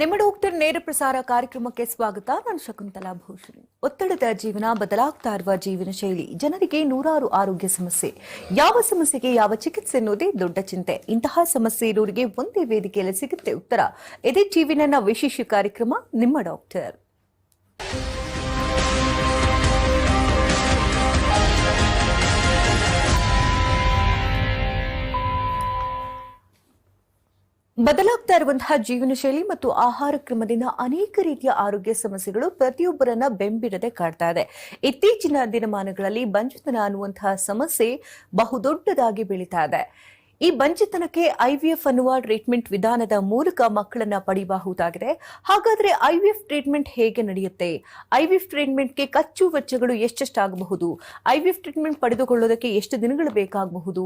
ನಿಮ್ಮ ಡಾಕ್ಟರ್ ನೇರ ಪ್ರಸಾರ ಕಾರ್ಯಕ್ರಮಕ್ಕೆ ಸ್ವಾಗತ. ನಾನು ಶಕುಂತಲಾ ಭೂಷಣ್. ಒತ್ತಡದ ಜೀವನ, ಬದಲಾಗ್ತಾ ಇರುವ ಜೀವನ ಶೈಲಿ, ಜನರಿಗೆ ನೂರಾರು ಆರೋಗ್ಯ ಸಮಸ್ಯೆ. ಯಾವ ಸಮಸ್ಯೆಗೆ ಯಾವ ಚಿಕಿತ್ಸೆ ಅನ್ನೋದೇ ದೊಡ್ಡ ಚಿಂತೆ. ಇಂತಹ ಸಮಸ್ಯೆ ಇರೋರಿಗೆ ಒಂದೇ ವೇದಿಕೆಯಲ್ಲಿ ಸಿಗುತ್ತೆ ಉತ್ತರ. ಇದೇ ಟಿವಿನ ವಿಶೇಷ ಕಾರ್ಯಕ್ರಮ ನಿಮ್ಮ ಡಾಕ್ಟರ್. ಬದಲಾಗ್ತಾ ಇರುವಂತಹ ಜೀವನ ಶೈಲಿ ಮತ್ತು ಆಹಾರ ಕ್ರಮದಿಂದ ಅನೇಕ ರೀತಿಯ ಆರೋಗ್ಯ ಸಮಸ್ಯೆಗಳು ಪ್ರತಿಯೊಬ್ಬರನ್ನ ಬೆಂಬಿಡದೆ ಕಾಡ್ತಾ ಇದೆ. ಇತ್ತೀಚಿನ ದಿನಮಾನಗಳಲ್ಲಿ ಬಂಜೆತನ ಅನ್ನುವಂತಹ ಸಮಸ್ಯೆ ಬಹುದೊಡ್ಡದಾಗಿ ಬೆಳೀತಾ ಇದೆ. ಈ ಬಂಜೆತನಕ್ಕೆ IVF ಅನ್ನುವ ಟ್ರೀಟ್ಮೆಂಟ್ ವಿಧಾನದ ಮೂಲಕ ಮಕ್ಕಳನ್ನ ಪಡೆಯಬಹುದಾಗಿದೆ. ಹಾಗಾದ್ರೆ IVF ಟ್ರೀಟ್ಮೆಂಟ್ ಹೇಗೆ ನಡೆಯುತ್ತೆ? IVF ಟ್ರೀಟ್ಮೆಂಟ್ಗೆ ಖರ್ಚು ವೆಚ್ಚಗಳು ಎಷ್ಟೆಷ್ಟಾಗಬಹುದು? IVF ಟ್ರೀಟ್ಮೆಂಟ್ ಪಡೆದುಕೊಳ್ಳೋದಕ್ಕೆ ಎಷ್ಟು ದಿನಗಳು ಬೇಕಾಗಬಹುದು?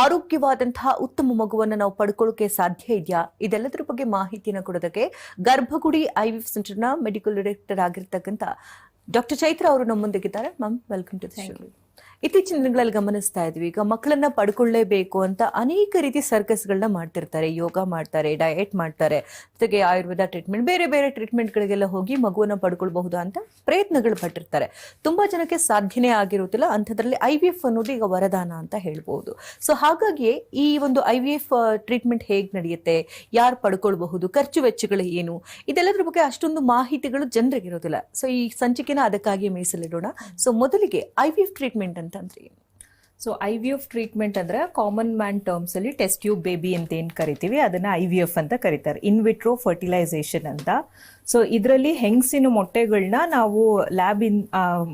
ಆರೋಗ್ಯವಾದಂತಹ ಉತ್ತಮ ಮಗುವನ್ನು ನಾವು ಪಡ್ಕೊಳ್ಳೋಕೆ ಸಾಧ್ಯ ಇದೆಯಾ? ಇದೆಲ್ಲದರ ಬಗ್ಗೆ ಮಾಹಿತಿಯನ್ನು ಕೊಡೋದಕ್ಕೆ ಗರ್ಭಗುಡಿ IVF ಸೆಂಟರ್ನ ಮೆಡಿಕಲ್ ಡೈರೆಕ್ಟರ್ ಆಗಿರ್ತಕ್ಕಂಥ ಡಾಕ್ಟರ್ ಚೈತ್ರ ಅವರು ನಮ್ಮೊಂದಿಗಿದ್ದಾರೆ. Ma'am, welcome to the show. ಇತ್ತೀಚಿನ ದಿನಗಳಲ್ಲಿ ಗಮನಿಸ್ತಾ ಇದ್ವಿ, ಈಗ ಮಕ್ಕಳನ್ನ ಪಡ್ಕೊಳ್ಳೇಬೇಕು ಅಂತ ಅನೇಕ ರೀತಿ ಸರ್ಕಸ್ಗಳನ್ನ ಮಾಡ್ತಿರ್ತಾರೆ. ಯೋಗ ಮಾಡ್ತಾರೆ, ಡಯಟ್ ಮಾಡ್ತಾರೆ, ಜೊತೆಗೆ ಆಯುರ್ವೇದ ಟ್ರೀಟ್ಮೆಂಟ್, ಬೇರೆ ಬೇರೆ ಟ್ರೀಟ್ಮೆಂಟ್ಗಳಿಗೆಲ್ಲ ಹೋಗಿ ಮಗುವನ್ನ ಪಡ್ಕೊಳ್ಬಹುದು ಅಂತ ಪ್ರಯತ್ನಗಳು ಪಟ್ಟಿರ್ತಾರೆ. ತುಂಬಾ ಜನಕ್ಕೆ ಸಾಧ್ಯನೇ ಆಗಿರುತ್ತಿಲ್ಲ. ಅಂಥದ್ರಲ್ಲಿ IVF ಅನ್ನೋದು ಈಗ ವರದಾನ ಅಂತ ಹೇಳ್ಬಹುದು. ಸೊ ಹಾಗಾಗಿ ಈ ಒಂದು IVF ಟ್ರೀಟ್ಮೆಂಟ್ ಹೇಗೆ ನಡೆಯುತ್ತೆ, ಯಾರು ಪಡ್ಕೊಳ್ಬಹುದು, ಖರ್ಚು ವೆಚ್ಚಗಳು ಏನು, ಇದೆಲ್ಲದ್ರ ಬಗ್ಗೆ ಅಷ್ಟೊಂದು ಮಾಹಿತಿಗಳು ಜನರಿಗೆ ಇರೋದಿಲ್ಲ. ಸೊ ಈ ಸಂಚಿಕೆನ ಅದಕ್ಕಾಗಿ ಮೀಸಲಿಡೋಣ. ಸೊ ಮೊದಲಿಗೆ IVF ಟ್ರೀಟ್ಮೆಂಟ್ ಅಂತಂದ್ರೆ ಸೊ IVF ಟ್ರೀಟ್ಮೆಂಟ್ ಅಂದ್ರೆ ಕಾಮನ್ ಮ್ಯಾನ್ ಟರ್ಮ್ಸ್ ಅಲ್ಲಿ ಟೆಸ್ಟ್ ಟ್ಯೂಬ್ ಬೇಬಿ ಅಂತ ಏನ್ ಕರಿತೀವಿ ಅದನ್ನ IVF ಅಂತ ಕರೀತಾರೆ, ಇನ್ ವಿಟ್ರೋ ಫರ್ಟಿಲೈಸೇಷನ್ ಅಂತ. ಸೊ ಇದರಲ್ಲಿ ಹೆಂಗಸಿನ ಮೊಟ್ಟೆಗಳನ್ನ ನಾವು ಲ್ಯಾಬ್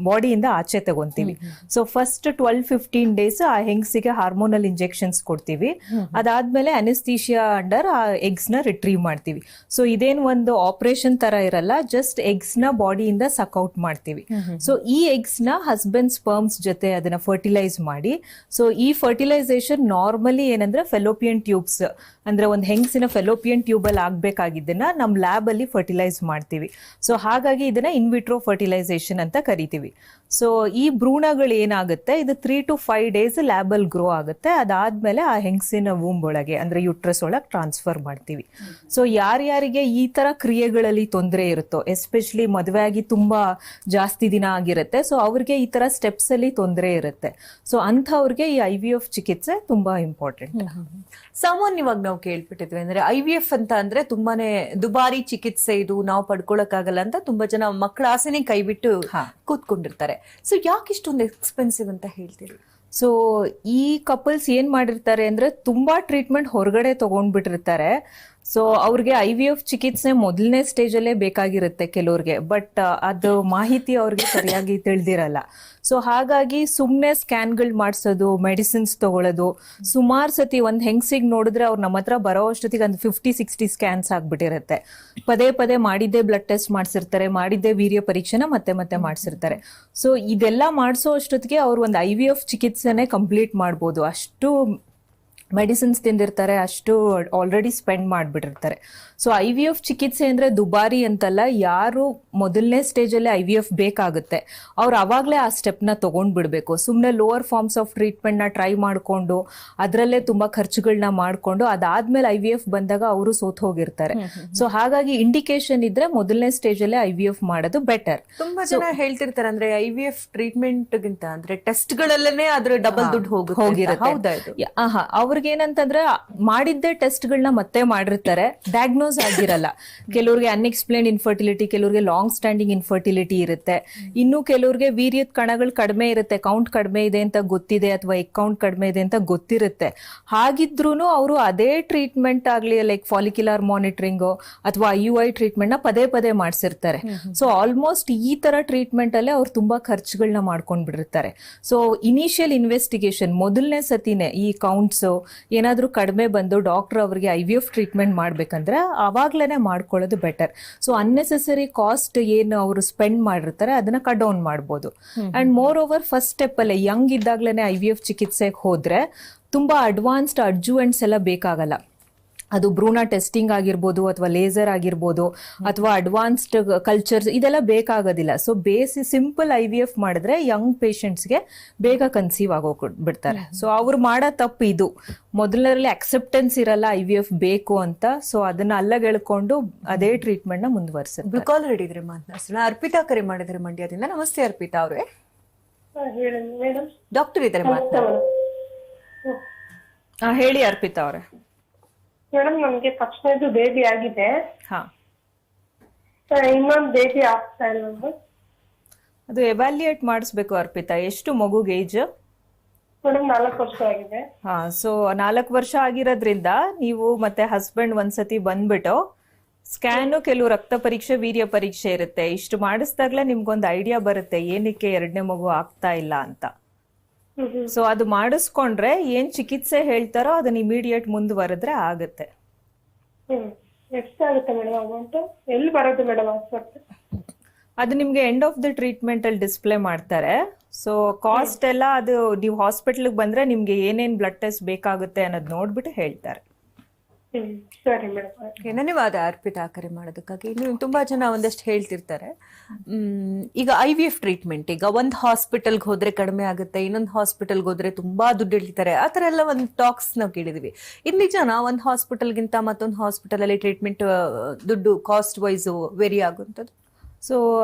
ಬಾಡಿಯಿಂದ ಆಚೆ ತಗೊಂತೀವಿ. ಸೊ ಫಸ್ಟ್ 12-15 ಡೇಸ್ ಆ ಹೆಂಗಸಿಗೆ ಹಾರ್ಮೋನಲ್ ಇಂಜೆಕ್ಷನ್ಸ್ ಕೊಡ್ತೀವಿ. ಅದಾದ್ಮೇಲೆ ಅನೆಸ್ಥೀಶಿಯಾ ಅಂಡರ್ ಆ ಎಗ್ಸ್ ನ ರಿಟ್ರೀವ್ ಮಾಡ್ತೀವಿ. ಸೊ ಇದೇನು ಒಂದು ಆಪರೇಷನ್ ತರ ಇರಲ್ಲ, ಜಸ್ಟ್ ಎಗ್ಸ್ ನ ಬಾಡಿಯಿಂದ ಸಕ್ಔಟ್ ಮಾಡ್ತೀವಿ. ಸೊ ಈ ಎಗ್ಸ್ ನ ಹಸ್ಬೆಂಡ್ ಸ್ಪರ್ಮ್ಸ್ ಜೊತೆ ಅದನ್ನ ಫರ್ಟಿಲೈಸ್ ಮಾಡಿ, ಸೊ ಈ ಫರ್ಟಿಲೈಸೇಷನ್ ನಾರ್ಮಲಿ ಏನಂದ್ರೆ ಫೆಲೋಪಿಯನ್ ಟ್ಯೂಬ್ಸ್ ಅಂದ್ರೆ ಒಂದು ಹೆಂಗಸಿನ ಫೆಲೋಪಿಯನ್ ಟ್ಯೂಬ್ ಅಲ್ಲಿ ಆಗ್ಬೇಕಾಗಿದ್ದನ್ನ ನಮ್ ಲ್ಯಾಬ್ ಅಲ್ಲಿ ಫರ್ಟಿಲೈಸ್ ಮಾಡ್ತೀವಿ. ಸೊ ಹಾಗಾಗಿ ಇದನ್ನ ಇನ್ವಿಟ್ರೋ ಫರ್ಟಿಲೈಸೇಷನ್ ಅಂತ ಕರಿತೀವಿ. ಸೊ ಈ ಭ್ರೂಣಗಳು ಏನಾಗುತ್ತೆ, ಇದು 3 to 5 ಡೇಸ್ ಲ್ಯಾಬ್ ಅಲ್ಲಿ ಗ್ರೋ ಆಗುತ್ತೆ. ಅದಾದ್ಮೇಲೆ ಆ ಹೆಂಗಸಿನ ವೂಂಬ್ ಒಳಗೆ ಅಂದ್ರೆ ಯುಟ್ರಸ್ ಒಳಗೆ ಟ್ರಾನ್ಸ್ಫರ್ ಮಾಡ್ತೀವಿ. ಸೊ ಯಾರ್ಯಾರಿಗೆ ಈ ತರ ಕ್ರಿಯೆಗಳಲ್ಲಿ ತೊಂದರೆ ಇರುತ್ತೋ, ಎಸ್ಪೆಷಲಿ ಮದುವೆ ಆಗಿ ತುಂಬಾ ಜಾಸ್ತಿ ದಿನ ಆಗಿರುತ್ತೆ, ಸೊ ಅವ್ರಿಗೆ ಈ ತರ ಸ್ಟೆಪ್ಸ್ ಅಲ್ಲಿ ತೊಂದರೆ ಇರುತ್ತೆ. ಸೊ ಅಂಥವ್ರಿಗೆ ಈ IVF ಚಿಕಿತ್ಸೆ ತುಂಬಾ ಇಂಪಾರ್ಟೆಂಟ್. ಸಾಮಾನ್ಯವಾಗಿ ನಾವು ಕೇಳ್ಬಿಟ್ಟಿದ್ವಿ ಅಂದ್ರೆ IVF ಅಂತ ಅಂದ್ರೆ ತುಂಬಾನೇ ದುಬಾರಿ ಚಿಕಿತ್ಸೆ, ಇದು ನಾವು ಪಡ್ಕೊಳಕ್ಕಾಗಲ್ಲ ಅಂತ ತುಂಬಾ ಜನ ಮಕ್ಕಳ ಆಸೆನೆ ಕೈ ಬಿಟ್ಟು ಕೂತ್ಕೊಂಡಿರ್ತಾರೆ. ಸೊ ಯಾಕೆ ಇಷ್ಟೊಂದು ಎಕ್ಸ್ಪೆನ್ಸಿವ್ ಅಂತ ಹೇಳ್ತೀರಿ? ಸೊ ಈ ಕಪಲ್ಸ್ ಏನ್ ಮಾಡಿರ್ತಾರೆ ಅಂದ್ರೆ ತುಂಬಾ ಟ್ರೀಟ್ಮೆಂಟ್ ಹೊರಗಡೆ ತಗೊಂಡ್ಬಿಟ್ಟಿರ್ತಾರೆ. ಸೊ ಅವ್ರಿಗೆ IVF ಚಿಕಿತ್ಸೆ ಮೊದಲನೇ ಸ್ಟೇಜ್ ಅಲ್ಲೇ ಬೇಕಾಗಿರುತ್ತೆ ಕೆಲವ್ರಿಗೆ, ಬಟ್ ಅದು ಮಾಹಿತಿ ಅವ್ರಿಗೆ ಸರಿಯಾಗಿ ತಿಳಿದಿರಲ್ಲ. ಸೊ ಹಾಗಾಗಿ ಸುಮ್ನೆ ಸ್ಕ್ಯಾನ್ಗಳು ಮಾಡಿಸೋದು, ಮೆಡಿಸಿನ್ಸ್ ತಗೊಳ್ಳೋದು, ಸುಮಾರು ಸತಿ ಒಂದ್ ಹೆಂಗಸಿಗೆ ನೋಡಿದ್ರೆ ಅವ್ರು ನಮ್ಮ ಹತ್ರ ಬರೋ ಅಷ್ಟೊತ್ತಿಗೆ ಒಂದು 50-60 ಸ್ಕ್ಯಾನ್ಸ್ ಆಗ್ಬಿಟ್ಟಿರುತ್ತೆ. ಪದೇ ಪದೇ ಮಾಡಿದ್ದೇ ಬ್ಲಡ್ ಟೆಸ್ಟ್ ಮಾಡಿಸಿರ್ತಾರೆ, ಮಾಡಿದ್ದೇ ವೀರ್ಯ ಪರೀಕ್ಷೆನ ಮತ್ತೆ ಮತ್ತೆ ಮಾಡಿಸಿರ್ತಾರೆ. ಸೊ ಇದೆಲ್ಲ ಮಾಡಿಸೋ ಅಷ್ಟೊತ್ತಿಗೆ ಅವ್ರು ಒಂದು IVF ಚಿಕಿತ್ಸೆನೆ ಕಂಪ್ಲೀಟ್ ಮಾಡ್ಬೋದು. ಅಷ್ಟು ಮೆಡಿಸಿನ್ಸ್ ತಿಂದಿರ್ತಾರೆ, ಅಷ್ಟು ಆಲ್ರೆಡಿ ಸ್ಪೆಂಡ್ ಮಾಡಿಬಿಟ್ಟಿರ್ತಾರೆ. ಸೊ IVF ಚಿಕಿತ್ಸೆ ಅಂದ್ರೆ ದುಬಾರಿ ಅಂತಲ್ಲ, ಯಾರು ಮೊದಲನೇ ಸ್ಟೇಜ್ ಅಲ್ಲಿ IVF ಬೇಕಾಗುತ್ತೆ ಅವ್ರು ಅವಾಗ್ಲೇ ಆ ಸ್ಟೆಪ್ ನ ತಗೊಂಡ್ಬಿಡ್ಬೇಕು. ಸುಮ್ನೆ ಲೋವರ್ ಫಾರ್ಮ್ಸ್ ಆಫ್ ಟ್ರೀಟ್ಮೆಂಟ್ ನ ಟ್ರೈ ಮಾಡ್ಕೊಂಡು ಅದರಲ್ಲೇ ತುಂಬಾ ಖರ್ಚುಗಳನ್ನ ಮಾಡ್ಕೊಂಡು ಅದಾದ್ಮೇಲೆ IVF ಬಂದಾಗ ಅವರು ಸೋತ್ ಹೋಗಿರ್ತಾರೆ. ಸೊ ಹಾಗಾಗಿ ಇಂಡಿಕೇಶನ್ ಇದ್ರೆ ಮೊದಲನೇ ಸ್ಟೇಜ್ ಅಲ್ಲೇ IVF ಮಾಡೋದು ಬೆಟರ್. ತುಂಬಾ ಜನ ಹೇಳ್ತಿರ್ತಾರೆ ಅಂದ್ರೆ IVF ಟ್ರೀಟ್ಮೆಂಟ್ ಗಿಂತ ಅಂದ್ರೆ ಟೆಸ್ಟ್ ಗಳಲ್ಲೇ ಅದ್ರ ಡಬಲ್ ದುಡ್ಡು ಹೋಗಿರುತ್ತೆ. ಅವ್ರಿಗೆ ಏನಂತಂದ್ರೆ ಮಾಡಿದ್ದೇ ಟೆಸ್ಟ್ ಗಳನ್ನ ಮತ್ತೆ ಮಾಡಿರ್ತಾರೆ, ಡಯಾಗ್ನೋಸ್ ಆಗಿರಲ್ಲ. ಕೆಲವ್ರಿಗೆ ಅನ್ಎಕ್ಸ್ಪ್ಲೇನ್ಡ್ ಇನ್ಫರ್ಟಿಲಿಟಿ, ಕೆಲವ್ರಿಗೆ ಲಾಂಗ್ ಸ್ಟ್ಯಾಂಡಿಂಗ್ ಇನ್ಫರ್ಟಿಲಿಟಿ ಇರುತ್ತೆ, ಇನ್ನು ಕೆಲವ್ರಿಗೆ ವೀರ್ಯದ ಕಣಗಳು ಕಡಿಮೆ ಇರುತ್ತೆ, ಕೌಂಟ್ ಕಡಿಮೆ ಇದೆ ಅಂತ ಗೊತ್ತಿದೆ, ಅಥವಾ ಎಗ್ ಕೌಂಟ್ ಕಡಿಮೆ ಇದೆ ಅಂತ ಗೊತ್ತಿರುತ್ತೆ. ಹಾಗಿದ್ರೂನು ಅವರು ಅದೇ ಟ್ರೀಟ್ಮೆಂಟ್ ಆಗ್ಲಿ, ಲೈಕ್ ಫಾಲಿಕ್ಯುಲರ್ ಮಾನಿಟರಿಂಗ್ ಅಥವಾ IUI ಟ್ರೀಟ್ಮೆಂಟ್ ನ ಪದೇ ಪದೇ ಮಾಡಿಸಿರ್ತಾರೆ. ಸೊ ಆಲ್ಮೋಸ್ಟ್ ಈ ತರ ಟ್ರೀಟ್ಮೆಂಟ್ ಅಲ್ಲೇ ಅವ್ರು ತುಂಬಾ ಖರ್ಚುಗಳನ್ನ ಮಾಡ್ಕೊಂಡ್ ಬಿಟ್ಟಿರ್ತಾರೆ. ಸೊ ಇನಿಷಿಯಲ್ ಇನ್ವೆಸ್ಟಿಗೇಷನ್ ಮೊದಲನೇ ಸತಿನೇ ಈ ಕೌಂಟ್ಸ್ ಏನಾದ್ರೂ ಕಡಿಮೆ ಬಂದು ಡಾಕ್ಟರ್ ಅವರಿಗೆ IVF ಟ್ರೀಟ್ಮೆಂಟ್ ಮಾಡ್ಬೇಕಂದ್ರೆ ಅವಾಗ್ಲೇನೆ ಮಾಡ್ಕೊಳ್ಳೋದು ಬೆಟರ್. ಸೊ ಅನ್ನೆಸೆಸರಿ ಕಾಸ್ಟ್ ಏನು ಅವರು ಸ್ಪೆಂಡ್ ಮಾಡಿರ್ತಾರೆ ಅದನ್ನ ಕಟ್ ಡೌನ್ ಮಾಡ್ಬೋದು. And more over first step ಅಲ್ಲೇ ಯಂಗ್ ಇದ್ದಾಗ್ಲೇನೆ IVF ಚಿಕಿತ್ಸೆಗೆ ಹೋದ್ರೆ ತುಂಬಾ ಅಡ್ವಾನ್ಸ್ಡ್ ಅಡ್ಜುವೆಂಟ್ಸ್ ಎಲ್ಲ ಬೇಕಾಗಲ್ಲ. ಅದು ಭ್ರೂಣ ಟೆಸ್ಟಿಂಗ್ ಆಗಿರ್ಬೋದು ಅಥವಾ ಲೇಸರ್ ಆಗಿರ್ಬೋದು ಅಥವಾ ಅಡ್ವಾನ್ಸ್ಡ್ ಕಲ್ಚರ್ಸ್ ಇದೆಲ್ಲ ಬೇಕಾಗೋದಿಲ್ಲ. ಸೊ ಸಿಂಪಲ್ IVF ಮಾಡಿದ್ರೆ ಯಂಗ್ ಪೇಷಂಟ್ಸ್ಗೆ ಬೇಗ ಕನ್ಸೀವ್ ಬಿಡ್ತಾರೆ. ಸೊ ಅವ್ರು ಮಾಡೋ ತಪ್ಪು ಇದು, ಮೊದಲರಲ್ಲಿ ಅಕ್ಸೆಪ್ಟೆನ್ಸ್ ಇರಲ್ಲ IVF ಬೇಕು ಅಂತ. ಸೊ ಅದನ್ನ ಅಲ್ಲಗೆಳ್ಕೊಂಡು ಅದೇ ಟ್ರೀಟ್ಮೆಂಟ್ ನ ಮುಂದುವರಿಸುತ್ತೆ. ಕಾಲ್ ಹಿಡಿದ್ರೆ ಮಾತನಾಡ್ಸೋಣ. ಅರ್ಪಿತಾ ಕರೆ ಮಾಡಿದ್ರೆ ಮಂಡ್ಯದಿಂದ. ನಮಸ್ತೆ ಅರ್ಪಿತಾ ಅವರೇ. ಡಾಕ್ಟರ್ ಇದ್ದಾರೆ ಮಾತನಾಡಿ. ಹೇಳಿ ಅರ್ಪಿತಾ ಅವರೇ. ಮೇಡಮ್ ನಮ್ಗೆ ಫಸ್ಟ್ನೇದು ಬೇಬಿ ಆಗಿದೆ, ಹಾ ಇನ್ನೊಂದು ಬೇಬಿ ಆಗ್ತಾ ಇಲ್ಲ. ಅದು ಎವ್ಯಾಲ್ಯೂಯೇಟ್ ಮಾಡಿಸ್ಬೇಕು ಅರ್ಪಿತಾ. ಎಷ್ಟು ಮಗುಗೆ ಏಜ್? ಮೇಡಮ್ 4 ವರ್ಷ ಆಗಿದೆ. ಹಾ, ಸೊ 4 ವರ್ಷ ಆಗಿರೋದ್ರಿಂದ ನೀವು ಮತ್ತೆ ಹಸ್ಬೆಂಡ್ ಒಂದ್ಸತಿ ಬಂದ್ಬಿಟ್ಟು ಸ್ಕ್ಯಾನು, ಕೆಲವು ರಕ್ತ ಪರೀಕ್ಷೆ, ವೀರ್ಯ ಪರೀಕ್ಷೆ ಇರುತ್ತೆ. ಇಷ್ಟು ಮಾಡಿಸ್ದಾಗ್ಲೇ ನಿಮ್ಗೊಂದು ಐಡಿಯಾ ಬರುತ್ತೆ ಏನಕ್ಕೆ 2ನೇ ಮಗು ಆಗ್ತಾ ಇಲ್ಲ ಅಂತ. ಸೊ ಅದು ಮಾಡಿಸ್ಕೊಂಡ್ರೆ ಏನ್ ಚಿಕಿತ್ಸೆ ಹೇಳ್ತಾರೋ ಅದನ್ನ ಇಮಿಡಿಯೇಟ್ ಮುಂದುವರೆದ್ರೆ ಆಗುತ್ತೆ. ಎಷ್ಟಾಗುತ್ತೆ ಮೇಡಮ್ ಅಮೌಂಟ್? ಎಲ್ಲಿ ಬರೋದು ಮೇಡಮ್ ಹಾಸ್ಪಿಟಲ್? ಅದು ನಿಮ್ಗೆ ಎಂಡ್ ಆಫ್ ದ ಟ್ರೀಟ್ಮೆಂಟ್ ಅಲ್ಲಿ ಡಿಸ್ಪ್ಲೇ ಮಾಡ್ತಾರೆ. ಸೊ ಕಾಸ್ಟ್ ಎಲ್ಲ ಅದು ನೀವು ಹಾಸ್ಪಿಟಲ್ಗೆ ಬಂದ್ರೆ ನಿಮ್ಗೆ ಏನೇನ್ ಬ್ಲಡ್ ಟೆಸ್ಟ್ ಬೇಕಾಗುತ್ತೆ ಅನ್ನೋದು ನೋಡ್ಬಿಟ್ಟು ಹೇಳ್ತಾರೆ. ಸರಿ ಮೇಡಮ್. ಧನ್ಯವಾದ ಅರ್ಪಿತಾ ಕರೆ ಮಾಡೋದಕ್ಕಾಗಿ. ನೀವು ತುಂಬಾ ಜನ ಒಂದಷ್ಟು ಹೇಳ್ತಿರ್ತಾರೆ, ಈಗ IVF ಟ್ರೀಟ್ಮೆಂಟ್ ಈಗ ಒಂದು ಹಾಸ್ಪಿಟಲ್ಗೆ ಹೋದ್ರೆ ಕಡಿಮೆ ಆಗುತ್ತೆ, ಇನ್ನೊಂದು ಹಾಸ್ಪಿಟಲ್ಗೆ ಹೋದ್ರೆ ತುಂಬಾ ದುಡ್ಡು ಹಿಡಿತಾರೆ, ಆ ಥರ ಎಲ್ಲ ಒಂದು ಟಾಕ್ಸ್ ನಾವು ಕೇಳಿದೀವಿ. ಇದು ನಿಜನಾ? ಒಂದು ಹಾಸ್ಪಿಟಲ್ಗಿಂತ ಮತ್ತೊಂದು ಹಾಸ್ಪಿಟಲ್ ಅಲ್ಲಿ ಟ್ರೀಟ್ಮೆಂಟ್ ದುಡ್ಡು ಕಾಸ್ಟ್ ವೈಸ್ ವೇರಿ ಆಗುವಂಥದ್ದು? ಸೊ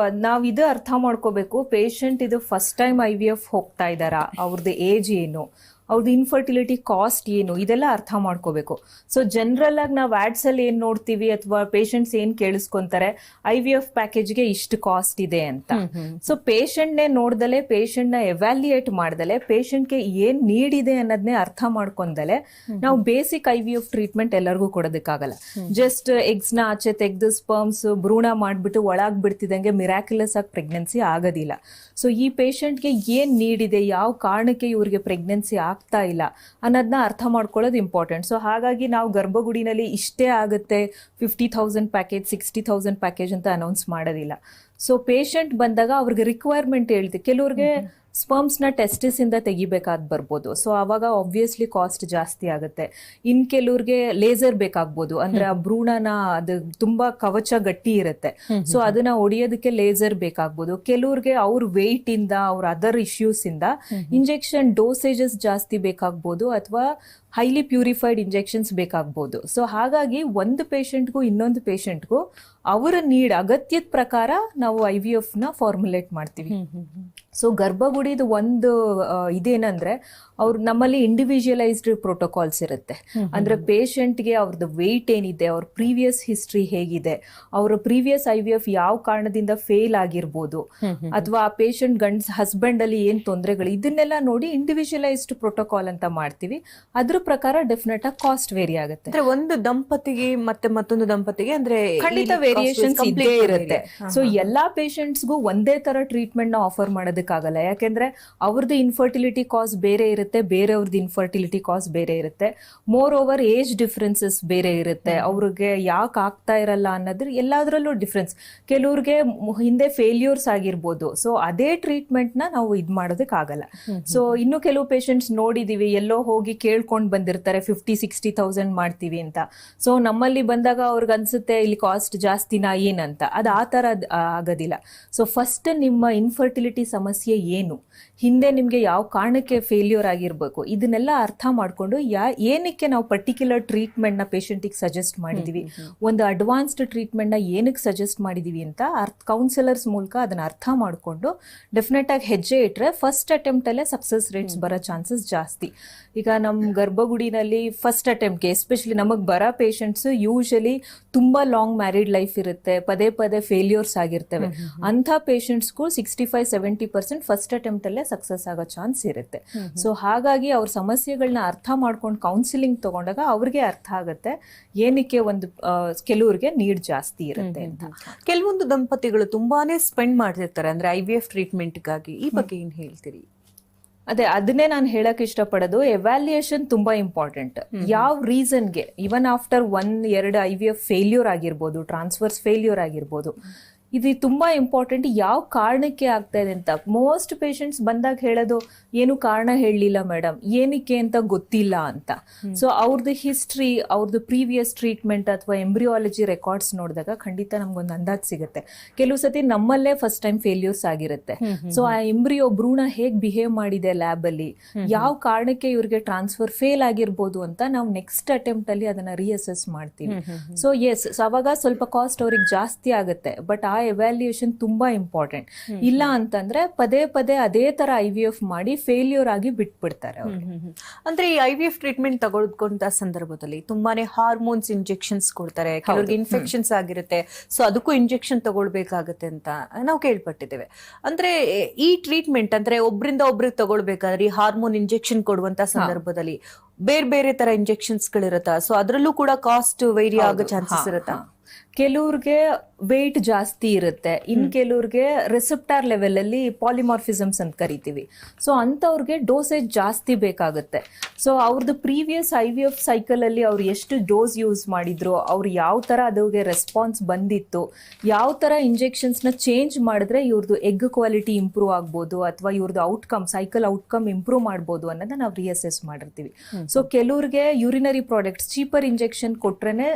ನಾವ್ ಇದು ಅರ್ಥ ಮಾಡ್ಕೋಬೇಕು, ಪೇಷಂಟ್ ಇದು ಫಸ್ಟ್ ಟೈಮ್ IVF ಹೋಗ್ತಾ ಇದ್ದಾರಾ, ಅವ್ರದ್ದು ಏಜ್ ಏನು, ಅವ್ರದ್ದು ಇನ್ಫರ್ಟಿಲಿಟಿ ಕಾಸ್ಟ್ ಏನು, ಇದೆಲ್ಲ ಅರ್ಥ ಮಾಡ್ಕೋಬೇಕು. ಸೊ ಜನರಲ್ ಆಗಿ ನಾವು ಆಡ್ಸ್ ಅಲ್ಲಿ ಏನ್ ನೋಡ್ತೀವಿ ಅಥವಾ ಪೇಷಂಟ್ಸ್ ಏನ್ ಕೇಳಿಸ್ಕೊಂತಾರೆ, IVF ಪ್ಯಾಕೇಜ್ಗೆ ಇಷ್ಟು ಕಾಸ್ಟ್ ಇದೆ ಅಂತ. ಸೊ ಪೇಷಂಟ್ನೇ ನೋಡ್ದಲೆ, ಪೇಷಂಟ್ ನ ಎವ್ಯಾಲ್ಯೂಯೇಟ್ ಮಾಡ್ದಲೆ, ಪೇಷಂಟ್ಗೆ ಏನ್ ನೀಡ್ ಇದೆ ಅನ್ನೋದನ್ನೇ ಅರ್ಥ ಮಾಡ್ಕೊಂಡಲೆ ನಾವು ಬೇಸಿಕ್ IVF ಟ್ರೀಟ್ಮೆಂಟ್ ಎಲ್ಲರಿಗೂ ಕೊಡೋದಕ್ಕಾಗಲ್ಲ. ಜಸ್ಟ್ ಎಗ್ಸ್ ನ ಆಚೆ ತೆಗೆದು ಸ್ಪರ್ಮ್ಸ್ ಭ್ರೂಣ ಮಾಡ್ಬಿಟ್ಟು ಒಳಗ್ ಬಿಡ್ತಿದಂಗೆ ಮಿರಾಕ್ಯುಲಸ್ ಆಗಿ ಪ್ರೆಗ್ನೆನ್ಸಿ ಆಗೋದಿಲ್ಲ. ಸೊ ಈ ಪೇಷಂಟ್ಗೆ ಏನ್ ನೀಡ್ ಇದೆ, ಯಾವ ಕಾರಣಕ್ಕೆ ಇವ್ರಿಗೆ ಪ್ರೆಗ್ನೆನ್ಸಿ ಆಗ್ತಾ ಇಲ್ಲ ಅನ್ನೋದನ್ನ ಅರ್ಥ ಮಾಡ್ಕೊಳ್ಳೋದು ಇಂಪಾರ್ಟೆಂಟ್. ಸೊ ಹಾಗಾಗಿ ನಾವು ಗರ್ಭಗುಡಿನಲ್ಲಿ ಇಷ್ಟೇ ಆಗುತ್ತೆ 50,000 ಪ್ಯಾಕೇಜ್ 60,000 ಪ್ಯಾಕೇಜ್ ಅಂತ ಅನೌನ್ಸ್ ಮಾಡೋದಿಲ್ಲ. ಸೊ ಪೇಷಂಟ್ ಬಂದಾಗ ಅವ್ರಿಗೆ ರಿಕ್ವೈರ್ಮೆಂಟ್ ಹೇಳ್ತೀವಿ. ಕೆಲವ್ರಿಗೆ ಸ್ಪರ್ಮ್ಸ್ ನ ಟೆಸ್ಟಿಸ್ ಇಂದ ತೆಗಿಬೇಕಾದ್ ಬರ್ಬೋದು, ಸೊ ಅವಾಗ ಆಬ್ವಿಯಸ್ಲಿ ಕಾಸ್ಟ್ ಜಾಸ್ತಿ ಆಗುತ್ತೆ. ಇನ್ ಕೆಲವ್ರಿಗೆ ಲೇಸರ್ ಬೇಕಾಗ್ಬೋದು, ಅಂದ್ರೆ ಆ ಭ್ರೂಣನ ಅದು ತುಂಬಾ ಕವಚ ಗಟ್ಟಿ ಇರುತ್ತೆ, ಸೊ ಅದನ್ನ ಒಡೆಯೋದಕ್ಕೆ ಲೇಸರ್ ಬೇಕಾಗ್ಬೋದು. ಕೆಲವ್ರಿಗೆ ಅವ್ರ ವೆಯ್ಟ್ ಇಂದ, ಅವ್ರ ಅದರ್ ಇಶ್ಯೂಸ್ ಇಂದ ಇಂಜೆಕ್ಷನ್ ಡೋಸೇಜಸ್ ಜಾಸ್ತಿ ಬೇಕಾಗ್ಬೋದು ಅಥವಾ ಹೈಲಿ ಪ್ಯೂರಿಫೈಡ್ ಇಂಜೆಕ್ಷನ್ಸ್ ಬೇಕಾಗ್ಬೋದು. ಸೊ ಹಾಗಾಗಿ ಒಂದು ಪೇಷಂಟ್ಗೂ ಇನ್ನೊಂದು ಪೇಷಂಟ್ಗೂ ಅವರ ನೀಡ್ ಅಗತ್ಯದ ಪ್ರಕಾರ ನಾವು IVF ನ ಫಾರ್ಮುಲೇಟ್ ಮಾಡ್ತೀವಿ. ಸೊ ಗರ್ಭಗುಡಿದು ಒಂದು ಇದೇನಂದ್ರೆ ಅವ್ರು ನಮ್ಮಲ್ಲಿ ಇಂಡಿವಿಜುವಲೈಸ್ಡ್ ಪ್ರೋಟೋಕಾಲ್ಸ್ ಇರುತ್ತೆ. ಅಂದ್ರೆ ಪೇಷಂಟ್ಗೆ ಅವ್ರದ್ದು ವೆಯ್ಟ್ ಏನಿದೆ, ಅವ್ರ ಪ್ರೀವಿಯಸ್ ಹಿಸ್ಟ್ರಿ ಹೇಗಿದೆ, ಅವರ ಪ್ರೀವಿಯಸ್ IVF ಯಾವ ಕಾರಣದಿಂದ ಫೇಲ್ ಆಗಿರ್ಬೋದು, ಅಥವಾ ಆ ಪೇಷಂಟ್ ಹಸ್ಬೆಂಡ್ ಅಲ್ಲಿ ಏನ್ ತೊಂದರೆಗಳು, ಇದನ್ನೆಲ್ಲ ನೋಡಿ ಇಂಡಿವಿಜುವಲೈಸ್ಡ್ ಪ್ರೋಟೋಕಾಲ್ ಅಂತ ಮಾಡ್ತೀವಿ. ಅದ್ರ ಪ್ರಕಾರ ಡೆಫಿನೆಟ್ ಆಗಿ ಕಾಸ್ಟ್ ವೇರಿ ಆಗುತ್ತೆ. ಅಂದ್ರೆ ಒಂದು ದಂಪತಿಗೆ ಮತ್ತೆ ಮತ್ತೊಂದು ದಂಪತಿಗೆ ಅಂದ್ರೆ ಖಂಡಿತ ವೇರಿಯೇಷನ್ಸ್ ಇದ್ದೇ ಇರುತ್ತೆ. ಸೊ ಎಲ್ಲಾ ಪೇಷಂಟ್ಸ್ಗೂ ಒಂದೇ ತರ ಟ್ರೀಟ್ಮೆಂಟ್ ನ ಆಫರ್ ಮಾಡೋದಕ್ಕಾಗಲ್ಲ. ಯಾಕೆಂದ್ರೆ ಅವ್ರದ್ದು ಇನ್ಫರ್ಟಿಲಿಟಿ ಕಾಸ್ಟ್ ಬೇರೆ ಇರುತ್ತೆ, ಬೇರೆಯವ್ರದ್ದು ಇನ್ಫರ್ಟಿಲಿಟಿ ಕಾಸ್ಟ್ ಬೇರೆ ಇರುತ್ತೆ. ಮೋರ್ ಓವರ್ ಏಜ್ ಡಿಫ್ರೆನ್ಸಸ್ ಬೇರೆ ಇರುತ್ತೆ. ಅವ್ರಿಗೆ ಯಾಕೆ ಆಗ್ತಾ ಇರಲ್ಲ ಅನ್ನೋದ್ರ ಎಲ್ಲಾದ್ರಲ್ಲೂ ಡಿಫ್ರೆನ್ಸ್. ಕೆಲವ್ರಿಗೆ ಹಿಂದೆ ಫೇಲ್ಯೂರ್ಸ್ ಆಗಿರ್ಬೋದು, ಸೊ ಅದೇ ಟ್ರೀಟ್ಮೆಂಟ್ ನ ನಾವು ಇದ್ ಮಾಡೋದಕ್ಕಾಗಲ್ಲ. ಸೊ ಇನ್ನು ಕೆಲವು ಪೇಷಂಟ್ಸ್ ನೋಡಿದೀವಿ, ಎಲ್ಲೋ ಹೋಗಿ ಕೇಳ್ಕೊಂಡ್ ಬಂದಿರ್ತಾರೆ 50,000-60,000 ಮಾಡ್ತೀವಿ ಅಂತ. ಸೊ ನಮ್ಮಲ್ಲಿ ಬಂದಾಗ ಅವ್ರಿಗೆ ಅನ್ಸುತ್ತೆ ಇಲ್ಲಿ ಕಾಸ್ಟ್ ಜಾಸ್ತಿನಾ ಏನಂತ. ಅದು ಆ ತರ ಆಗೋದಿಲ್ಲ. ಸೊ ಫಸ್ಟ್ ನಿಮ್ಮ ಇನ್ಫರ್ಟಿಲಿಟಿ ಸಮಸ್ಯೆ ಏನು, ಹಿಂದೆ ನಿಮ್ಗೆ ಯಾವ ಕಾರಣಕ್ಕೆ ಫೇಲ್ಯೂರ್ ಆಗಿರ್ಬೇಕು, ಇದನ್ನೆಲ್ಲ ಅರ್ಥ ಮಾಡ್ಕೊಂಡು ಏನಕ್ಕೆ ನಾವು ಪರ್ಟಿಕ್ಯುಲರ್ ಟ್ರೀಟ್ಮೆಂಟ್ ನ ಪೇಷಂಟಿಗೆ ಸಜೆಸ್ಟ್ ಮಾಡಿದೀವಿ, ಒಂದು ಅಡ್ವಾನ್ಸ್ಡ್ ಟ್ರೀಟ್ಮೆಂಟ್ ನ ಏನಕ್ಕೆ ಸಜೆಸ್ಟ್ ಮಾಡಿದೀವಿ ಅಂತ ಕೌನ್ಸಿಲರ್ಸ್ ಮೂಲಕ ಅದನ್ನ ಅರ್ಥ ಮಾಡ್ಕೊಂಡು ಡೆಫಿನೆಟ್ ಆಗಿ ಹೆಜ್ಜೆ ಇಟ್ರೆ ಫಸ್ಟ್ ಅಟೆಂಪ್ಟ್ ಅಲ್ಲೇ ಸಕ್ಸಸ್ ರೇಟ್ಸ್ ಬರೋ ಚಾನ್ಸಸ್ ಜಾಸ್ತಿ. ಈಗ ನಮ್ಮ ಗರ್ಭಗುಡಿನಲ್ಲಿ ಫಸ್ಟ್ ಅಟೆಂಪ್ಟ್ಗೆ ಎಸ್ಪೆಷಲಿ ನಮಗೆ ಬರೋ ಪೇಷಂಟ್ಸ್ ಯೂಶಲಿ ತುಂಬಾ ಲಾಂಗ್ ಮ್ಯಾರಿಡ್ ಲೈಫ್ ಇರುತ್ತೆ, ಪದೇ ಪದೇ ಫೇಲ್ಯೂರ್ಸ್ ಆಗಿರ್ತವೆ. ಅಂಥ ಪೇಷಂಟ್ಸ್ಗೂ 65-70% ಫಸ್ಟ್ ಅಟೆಂಪ್ಟ್ ಅಲ್ಲೇ ಸಕ್ಸಸ್ ಆಗೋ ಚಾನ್ಸ್ ಇರುತ್ತೆ. ಸೊ ಹಾಗಾಗಿ ಅವ್ರ ಸಮಸ್ಯೆಗಳನ್ನ ಅರ್ಥ ಮಾಡ್ಕೊಂಡು ಕೌನ್ಸಿಲಿಂಗ್ ತಗೊಂಡಾಗ ಅವ್ರಿಗೆ ಅರ್ಥ ಆಗುತ್ತೆ ಏನಕ್ಕೆ ಒಂದು ಕೆಲವ್ರಿಗೆ ನೀಡ್ ಜಾಸ್ತಿ ಇರುತ್ತೆ ಅಂತ. ಕೆಲವೊಂದು ದಂಪತಿಗಳು ತುಂಬಾನೇ ಸ್ಪೆಂಡ್ ಮಾಡ್ತಿರ್ತಾರೆ ಅಂದ್ರೆ IVF ಟ್ರೀಟ್ಮೆಂಟ್ಗಾಗಿ. ಈ ಬಗ್ಗೆ ಏನ್ ಹೇಳ್ತೀರಿ? ಅದನ್ನೇ ನಾನು ಹೇಳಕ್ ಇಷ್ಟಪಡೋದು, ಎವ್ಯಾಲ್ಯೂಯೇಷನ್ ತುಂಬಾ ಇಂಪಾರ್ಟೆಂಟ್. ಯಾವ ರೀಸನ್ಗೆ, ಇವನ್ ಆಫ್ಟರ್ 1-2 IVF ಫೇಲ್ಯೂರ್ ಆಗಿರ್ಬೋದು, ಟ್ರಾನ್ಸ್ಫರ್ಸ್ ಫೇಲ್ಯೂರ್ ಆಗಿರ್ಬೋದು, ಇದು ತುಂಬಾ ಇಂಪಾರ್ಟೆಂಟ್. ಯಾವ ಕಾರಣಕ್ಕೆ ಆಗ್ತಾ ಇದೆ ಅಂತ ಮೋಸ್ಟ್ ಪೇಷಂಟ್ಸ್ ಬಂದಾಗ ಹೇಳೋದು, ಏನು ಕಾರಣ ಹೇಳಲಿಲ್ಲ ಮೇಡಮ್, ಏನಕ್ಕೆ ಅಂತ ಗೊತ್ತಿಲ್ಲ ಅಂತ. ಸೊ ಅವ್ರದ್ದು ಹಿಸ್ಟ್ರಿ, ಅವ್ರದ್ದು ಪ್ರೀವಿಯಸ್ ಟ್ರೀಟ್ಮೆಂಟ್ ಅಥವಾ ಎಂಬ್ರಿಯಾಲಜಿ ರೆಕಾರ್ಡ್ಸ್ ನೋಡಿದಾಗ ಖಂಡಿತ ನಮ್ಗೊಂದು ಅಂದಾಜ್ ಸಿಗುತ್ತೆ. ಕೆಲವು ಸತಿ ನಮ್ಮಲ್ಲೇ ಫಸ್ಟ್ ಟೈಮ್ ಫೇಲ್ಯೂರ್ಸ್ ಆಗಿರುತ್ತೆ. ಸೊ ಆ ಎಂಬ್ರಿಯೋ ಭ್ರೂಣ ಹೇಗ್ ಬಿಹೇವ್ ಮಾಡಿದೆ ಲ್ಯಾಬ್ ಅಲ್ಲಿ, ಯಾವ ಕಾರಣಕ್ಕೆ ಇವ್ರಿಗೆ ಟ್ರಾನ್ಸ್ಫರ್ ಫೇಲ್ ಆಗಿರ್ಬೋದು ಅಂತ ನಾವು ನೆಕ್ಸ್ಟ್ ಅಟೆಂಪ್ಟ್ ಅಲ್ಲಿ ಅದನ್ನ ರಿಅಸೆಸ್ ಮಾಡ್ತೀವಿ. ಸೊ ಎಸ್, ಅವಾಗ ಸ್ವಲ್ಪ ಕಾಸ್ಟ್ ಅವ್ರಿಗೆ ಜಾಸ್ತಿ ಆಗುತ್ತೆ, ಬಟ್ ಆ ಎವ್ಯಾಲ್ಯೂಯೇಷನ್ ತುಂಬಾ ಇಂಪಾರ್ಟೆಂಟ್. ಇಲ್ಲ ಅಂತಂದ್ರೆ ಪದೇ ಪದೇ ಅದೇ ತರ IVF ಮಾಡಿ ಫೇಲ್ಯೂರ್ ಆಗಿ ಬಿಟ್ಬಿಡ್ತಾರೆ ಅವ್ರು. ಅಂದ್ರೆ ಈ IVF ಟ್ರೀಟ್ಮೆಂಟ್ ತಗೊಳ್ಕೊಂತ ಸಂದರ್ಭದಲ್ಲಿ ತುಂಬಾನೇ ಹಾರ್ಮೋನ್ಸ್ ಇಂಜೆಕ್ಷನ್ಸ್ ಕೊಡ್ತಾರೆ, ಕೆಲವ್ರಿಗೆ ಇನ್ಫೆಕ್ಷನ್ಸ್ ಆಗಿರುತ್ತೆ, ಸೊ ಅದಕ್ಕೂ ಇಂಜೆಕ್ಷನ್ ತಗೊಳ್ಬೇಕಾಗತ್ತೆ ಅಂತ ನಾವು ಕೇಳ್ಪಟ್ಟಿದ್ದೇವೆ. ಅಂದ್ರೆ ಈ ಟ್ರೀಟ್ಮೆಂಟ್ ಅಂದ್ರೆ ಒಬ್ರಿಂದ ಒಬ್ರಿಗೆ ತಗೊಳ್ಬೇಕಾದ್ರೆ ಈ ಹಾರ್ಮೋನ್ ಇಂಜೆಕ್ಷನ್ ಕೊಡುವಂತ ಸಂದರ್ಭದಲ್ಲಿ ಬೇರೆ ಬೇರೆ ತರ ಇಂಜೆಕ್ಷನ್ಸ್ ಗಳಿರುತ್ತಾ? ಸೊ ಅದ್ರಲ್ಲೂ ಕೂಡ ಕಾಸ್ಟ್ ವೇರಿ ಆಗೋ ಚಾನ್ಸಸ್ ಇರುತ್ತಾ? ಕೆಲವ್ರಿಗೆ ವೆಯ್ಟ್ ಜಾಸ್ತಿ ಇರುತ್ತೆ, ಇನ್ ಕೆಲವ್ರಿಗೆ ರಿಸೆಪ್ಟಾರ್ ಲೆವೆಲ್ ಅಲ್ಲಿ ಪಾಲಿಮಾರ್ಫಿಸಮ್ಸ್ ಅಂತ ಕರಿತೀವಿ. ಸೊ ಅಂತವ್ರಿಗೆ ಡೋಸೇಜ್ ಜಾಸ್ತಿ ಬೇಕಾಗುತ್ತೆ. ಸೊ ಅವ್ರದ್ದು ಪ್ರೀವಿಯಸ್ IVF ಸೈಕಲ್ ಅಲ್ಲಿ ಅವ್ರು ಎಷ್ಟು ಡೋಸ್ ಯೂಸ್ ಮಾಡಿದ್ರು, ಅವ್ರು ಯಾವ ತರ ಅದಕ್ಕೆ ರೆಸ್ಪಾನ್ಸ್ ಬಂದಿತ್ತು, ಯಾವ ತರ ಇಂಜೆಕ್ಷನ್ಸ್ ನ ಚೇಂಜ್ ಮಾಡಿದ್ರೆ ಇವ್ರದ್ದು ಎಗ್ ಕ್ವಾಲಿಟಿ ಇಂಪ್ರೂವ್ ಆಗ್ಬೋದು ಅಥವಾ ಇವ್ರದ್ದು ಔಟ್ಕಮ್, ಸೈಕಲ್ ಔಟ್ಕಮ್ ಇಂಪ್ರೂವ್ ಮಾಡ್ಬೋದು ಅನ್ನೋದನ್ನ ನಾವು ರಿಅಸೆಸ್ ಮಾಡಿರ್ತೀವಿ. ಸೊ ಕೆಲವ್ರಿಗೆ ಯೂರಿನರಿ ಪ್ರಾಡಕ್ಟ್ಸ್ ಚೀಪರ್ ಇಂಜೆಕ್ಷನ್ ಕೊಟ್ರೇನೆ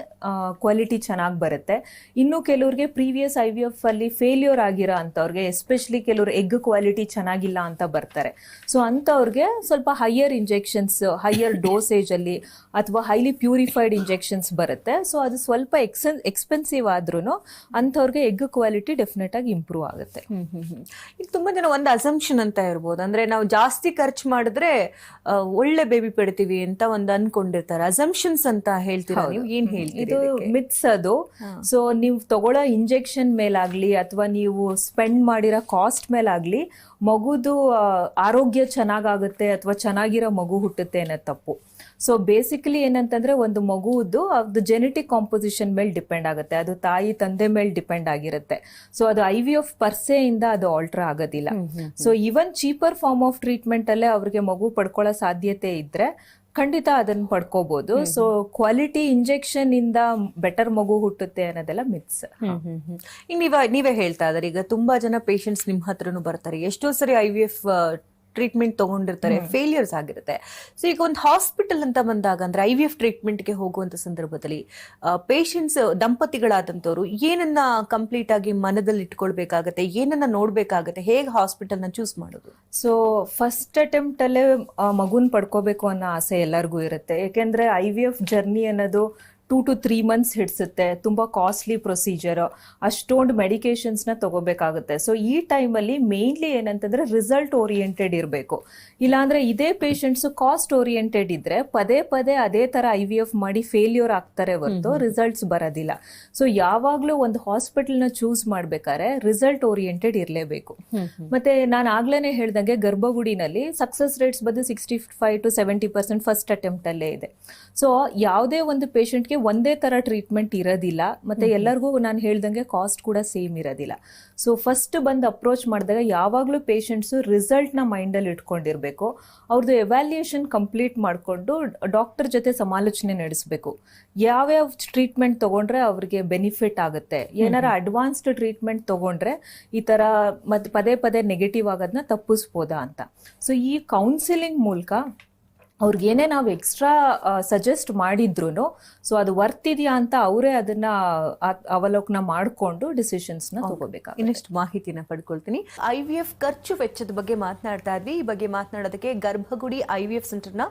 ಕ್ವಾಲಿಟಿ ಚೆನ್ನಾಗಿ ಬರುತ್ತೆ. ಇನ್ನು ಕೆಲವ್ರಿಗೆ ಪ್ರೀವಿಯಸ್ IVF ಅಲ್ಲಿ ಫೇಲ್ಯೂರ್ ಆಗಿರೋ ಅಂತವ್ರಿಗೆ, ಎಸ್ಪೆಷಲಿ ಕೆಲವರು ಎಗ್ ಕ್ವಾಲಿಟಿ ಚೆನ್ನಾಗಿಲ್ಲ ಅಂತ ಬರ್ತಾರೆ. ಸೊ ಅಂತವ್ರಿಗೆ ಸ್ವಲ್ಪ ಹೈಯರ್ ಇಂಜೆಕ್ಷನ್ಸ್, ಹೈಯರ್ ಡೋಸೇಜ್ ಅಲ್ಲಿ ಅಥವಾ ಹೈಲಿ ಪ್ಯೂರಿಫೈಡ್ ಇಂಜೆಕ್ಷನ್ಸ್ ಬರುತ್ತೆ. ಸೊ ಅದು ಸ್ವಲ್ಪ ಎಕ್ಸ್ಪೆನ್ಸಿವ್ ಆದ್ರೂ ಅಂತವ್ರಿಗೆ ಎಗ್ ಕ್ವಾಲಿಟಿ ಡೆಫಿನೆಟ್ ಆಗಿ ಇಂಪ್ರೂವ್ ಆಗುತ್ತೆ. ಈಗ ತುಂಬಾ ಜನ ಒಂದು ಅಸಂಪ್ಷನ್ ಅಂತ ಇರ್ಬೋದು, ಅಂದ್ರೆ ನಾವು ಜಾಸ್ತಿ ಖರ್ಚು ಮಾಡಿದ್ರೆ ಒಳ್ಳೆ ಬೇಬಿ ಪಡ್ತೀವಿ ಅಂತ ಒಂದು ಅನ್ಕೊಂಡಿರ್ತಾರೆ. ಅಸಂಪ್ಷನ್ಸ್ ಅಂತ ಹೇಳ್ತೀರಾ ನೀವು, ಏನ್ ಹೇಳ್ತೀರಿ? ಇದು ಮಿತ್ಸ್ ಅದು. ಸೊ ನೀವು ತಗೊಳ್ಳೋ ಇಂಜೆಕ್ಷನ್ ಮೇಲಾಗ್ಲಿ ಅಥವಾ ನೀವು ಸ್ಪೆಂಡ್ ಮಾಡಿರೋ ಕಾಸ್ಟ್ ಮೇಲಾಗ್ಲಿ ಮಗುದು ಆರೋಗ್ಯ ಚೆನ್ನಾಗಾಗುತ್ತೆ ಅಥವಾ ಚೆನ್ನಾಗಿರೋ ಮಗು ಹುಟ್ಟುತ್ತೆ ಅನ್ನೋ ತಪ್ಪು. ಸೊ ಬೇಸಿಕಲಿ ಏನಂತಂದ್ರೆ ಒಂದು ಮಗುವುದು ಅದು ಜೆನೆಟಿಕ್ ಕಾಂಪೋಸಿಷನ್ ಮೇಲೆ ಡಿಪೆಂಡ್ ಆಗುತ್ತೆ, ಅದು ತಾಯಿ ತಂದೆ ಮೇಲೆ ಡಿಪೆಂಡ್ ಆಗಿರುತ್ತೆ. ಸೊ ಅದು IVF ಪರ್ಸೆ ಇಂದ ಅದು ಆಲ್ಟರ್ ಆಗೋದಿಲ್ಲ. So even cheaper form of treatment ಅಲ್ಲೇ ಅವ್ರಿಗೆ ಮಗು ಪಡ್ಕೊಳ್ಳೋ ಸಾಧ್ಯತೆ ಇದ್ರೆ ಖಂಡಿತ ಅದನ್ನ ಪಡ್ಕೋಬಹುದು. ಸೊ ಕ್ವಾಲಿಟಿ ಇಂಜೆಕ್ಷನ್ ಇಂದ ಬೆಟರ್ ಮಗು ಹುಟ್ಟುತ್ತೆ ಅನ್ನೋದೆಲ್ಲ ಮಿತ್ಸ್. ಈಗ ನೀವೇ ಹೇಳ್ತಾ ಇದ್ದಾರೆ, ಈಗ ತುಂಬಾ ಜನ ಪೇಷಂಟ್ಸ್ ನಿಮ್ ಹತ್ರನು ಬರ್ತಾರೆ, ಎಷ್ಟೋ ಸರಿ IVF ಟ್ರೀಟ್ಮೆಂಟ್ ತಗೊಂಡಿರ್ತಾರೆ, ಫೇಲಿಯರ್ಸ್ ಆಗಿರುತ್ತೆ. ಸೊ ಈಗ ಒಂದು ಹಾಸ್ಪಿಟಲ್ ಅಂತ ಬಂದಾಗ ಅಂದ್ರೆ IVF ಟ್ರೀಟ್ಮೆಂಟ್ಗೆ ಹೋಗುವಂತ ಸಂದರ್ಭದಲ್ಲಿ ಪೇಷಂಟ್ಸ್ ದಂಪತಿಗಳಾದಂತವ್ರು ಏನನ್ನ ಕಂಪ್ಲೀಟ್ ಆಗಿ ಮನದಲ್ಲಿ ಇಟ್ಕೊಳ್ಬೇಕಾಗತ್ತೆ, ಏನನ್ನ ನೋಡ್ಬೇಕಾಗತ್ತೆ, ಹೇಗೆ ಹಾಸ್ಪಿಟಲ್ ನ ಚೂಸ್ ಮಾಡೋದು? ಸೊ ಫಸ್ಟ್ ಅಟೆಂಪ್ಟ್ ಅಲ್ಲೇ ಮಗುನ್ ಪಡ್ಕೋಬೇಕು ಅನ್ನೋ ಆಸೆ ಎಲ್ಲರಿಗೂ ಇರುತ್ತೆ. ಯಾಕೆಂದ್ರೆ IVF ಜರ್ನಿ ಅನ್ನೋದು 2 to 3 months ಹಿಡಿಸುತ್ತೆ, ತುಂಬಾ ಕಾಸ್ಟ್ಲಿ ಪ್ರೊಸೀಜರ್, ಅಷ್ಟೊಂದು ಮೆಡಿಕೇಶನ್ಸ್ ನ ತಗೋಬೇಕಾಗುತ್ತೆ. ಸೊ ಈ ಟೈಮಲ್ಲಿ ಮೇನ್ಲಿ ಏನಂತಂದ್ರೆ ರಿಸಲ್ಟ್ ಓರಿಯೆಂಟೆಡ್ ಇರಬೇಕು. ಇಲ್ಲಾಂದ್ರೆ ಇದೇ ಪೇಷಂಟ್ಸ್ ಕಾಸ್ಟ್ ಓರಿಯೆಂಟೆಡ್ ಇದ್ರೆ ಪದೇ ಪದೇ ಅದೇ ತರ IVF ಮಾಡಿ ಫೇಲ್ಯೂರ್ ಆಗ್ತಾರೆ ಹೊರತು ರಿಸಲ್ಟ್ಸ್ ಬರೋದಿಲ್ಲ. ಸೊ ಯಾವಾಗ್ಲೂ ಒಂದು ಹಾಸ್ಪಿಟಲ್ ನ ಚೂಸ್ ಮಾಡ್ಬೇಕಾದ್ರೆ ರಿಸಲ್ಟ್ ಓರಿಯೆಂಟೆಡ್ ಇರಲೇಬೇಕು. ಮತ್ತೆ ನಾನು ಆಗ್ಲೇನೆ ಹೇಳ್ದಂಗೆ ಗರ್ಭಗುಡಿನಲ್ಲಿ ಸಕ್ಸಸ್ ರೇಟ್ಸ್ ಬಂದು 65 to 70% ಫಸ್ಟ್ ಅಟೆಂಪ್ಟ್ ಅಲ್ಲೇ ಇದೆ. ಸೊ ಯಾವುದೇ ಒಂದು ಪೇಷಂಟ್ಗೆ ಒಂದೇ ತರ ಟ್ರೀಟ್ಮೆಂಟ್ ಇರೋದಿಲ್ಲ, ಮತ್ತೆ ಎಲ್ಲರಿಗೂ ನಾನು ಹೇಳ್ದಂಗೆ ಕಾಸ್ಟ್ ಕೂಡ ಸೇಮ್ ಇರೋದಿಲ್ಲ. ಸೊ ಫಸ್ಟ್ ಬಂದು ಅಪ್ರೋಚ್ ಮಾಡಿದಾಗ ಯಾವಾಗ್ಲೂ ಪೇಷಂಟ್ಸ್ ರಿಸಲ್ಟ್ ನ ಮೈಂಡ್ ಅಲ್ಲಿ ಇಟ್ಕೊಂಡಿರ್ಬೇಕು. ಅವ್ರದ್ದು ಎವ್ಯಾಲ್ಯೂಯೇಷನ್ ಕಂಪ್ಲೀಟ್ ಮಾಡ್ಕೊಂಡು ಡಾಕ್ಟರ್ ಜೊತೆ ಸಮಾಲೋಚನೆ ನಡೆಸಬೇಕು. ಯಾವ್ಯಾವ ಟ್ರೀಟ್ಮೆಂಟ್ ತಗೊಂಡ್ರೆ ಅವ್ರಿಗೆ ಬೆನಿಫಿಟ್ ಆಗುತ್ತೆ, ಏನಾರ ಅಡ್ವಾನ್ಸ್ಡ್ ಟ್ರೀಟ್ಮೆಂಟ್ ತಗೊಂಡ್ರೆ ಈ ತರ ಮತ್ತೆ ಪದೇ ಪದೇ ನೆಗೆಟಿವ್ ಆಗೋದನ್ನ ತಪ್ಪಿಸ್ಬೋದಾ ಅಂತ. ಸೊ ಈ ಕೌನ್ಸಿಲಿಂಗ್ ಮೂಲಕ ಅವ್ರಿಗೇನೇ ನಾವು ಎಕ್ಸ್ಟ್ರಾ ಸಜೆಸ್ಟ್ ಮಾಡಿದ್ರು ಸೊ ಅದು ವರ್ತ್ ಇದೆಯಾ ಅಂತ ಅವರೇ ಅದನ್ನ ಅವಲೋಕನ ಮಾಡಿಕೊಂಡು ಡಿಸಿಷನ್ಸ್ ನ ತಗೋಬೇಕಾಗುತ್ತೆ. ಇನ್ನಷ್ಟು ಮಾಹಿತಿನ ಪಡ್ಕೊಳ್ತೀನಿ. IVF ಖರ್ಚು ವೆಚ್ಚದ ಬಗ್ಗೆ ಮಾತನಾಡ್ತಾ ಇದ್ವಿ. ಈ ಬಗ್ಗೆ ಮಾತನಾಡೋದಕ್ಕೆ ಗರ್ಭಗುಡಿ IVF ಸೆಂಟರ್ನ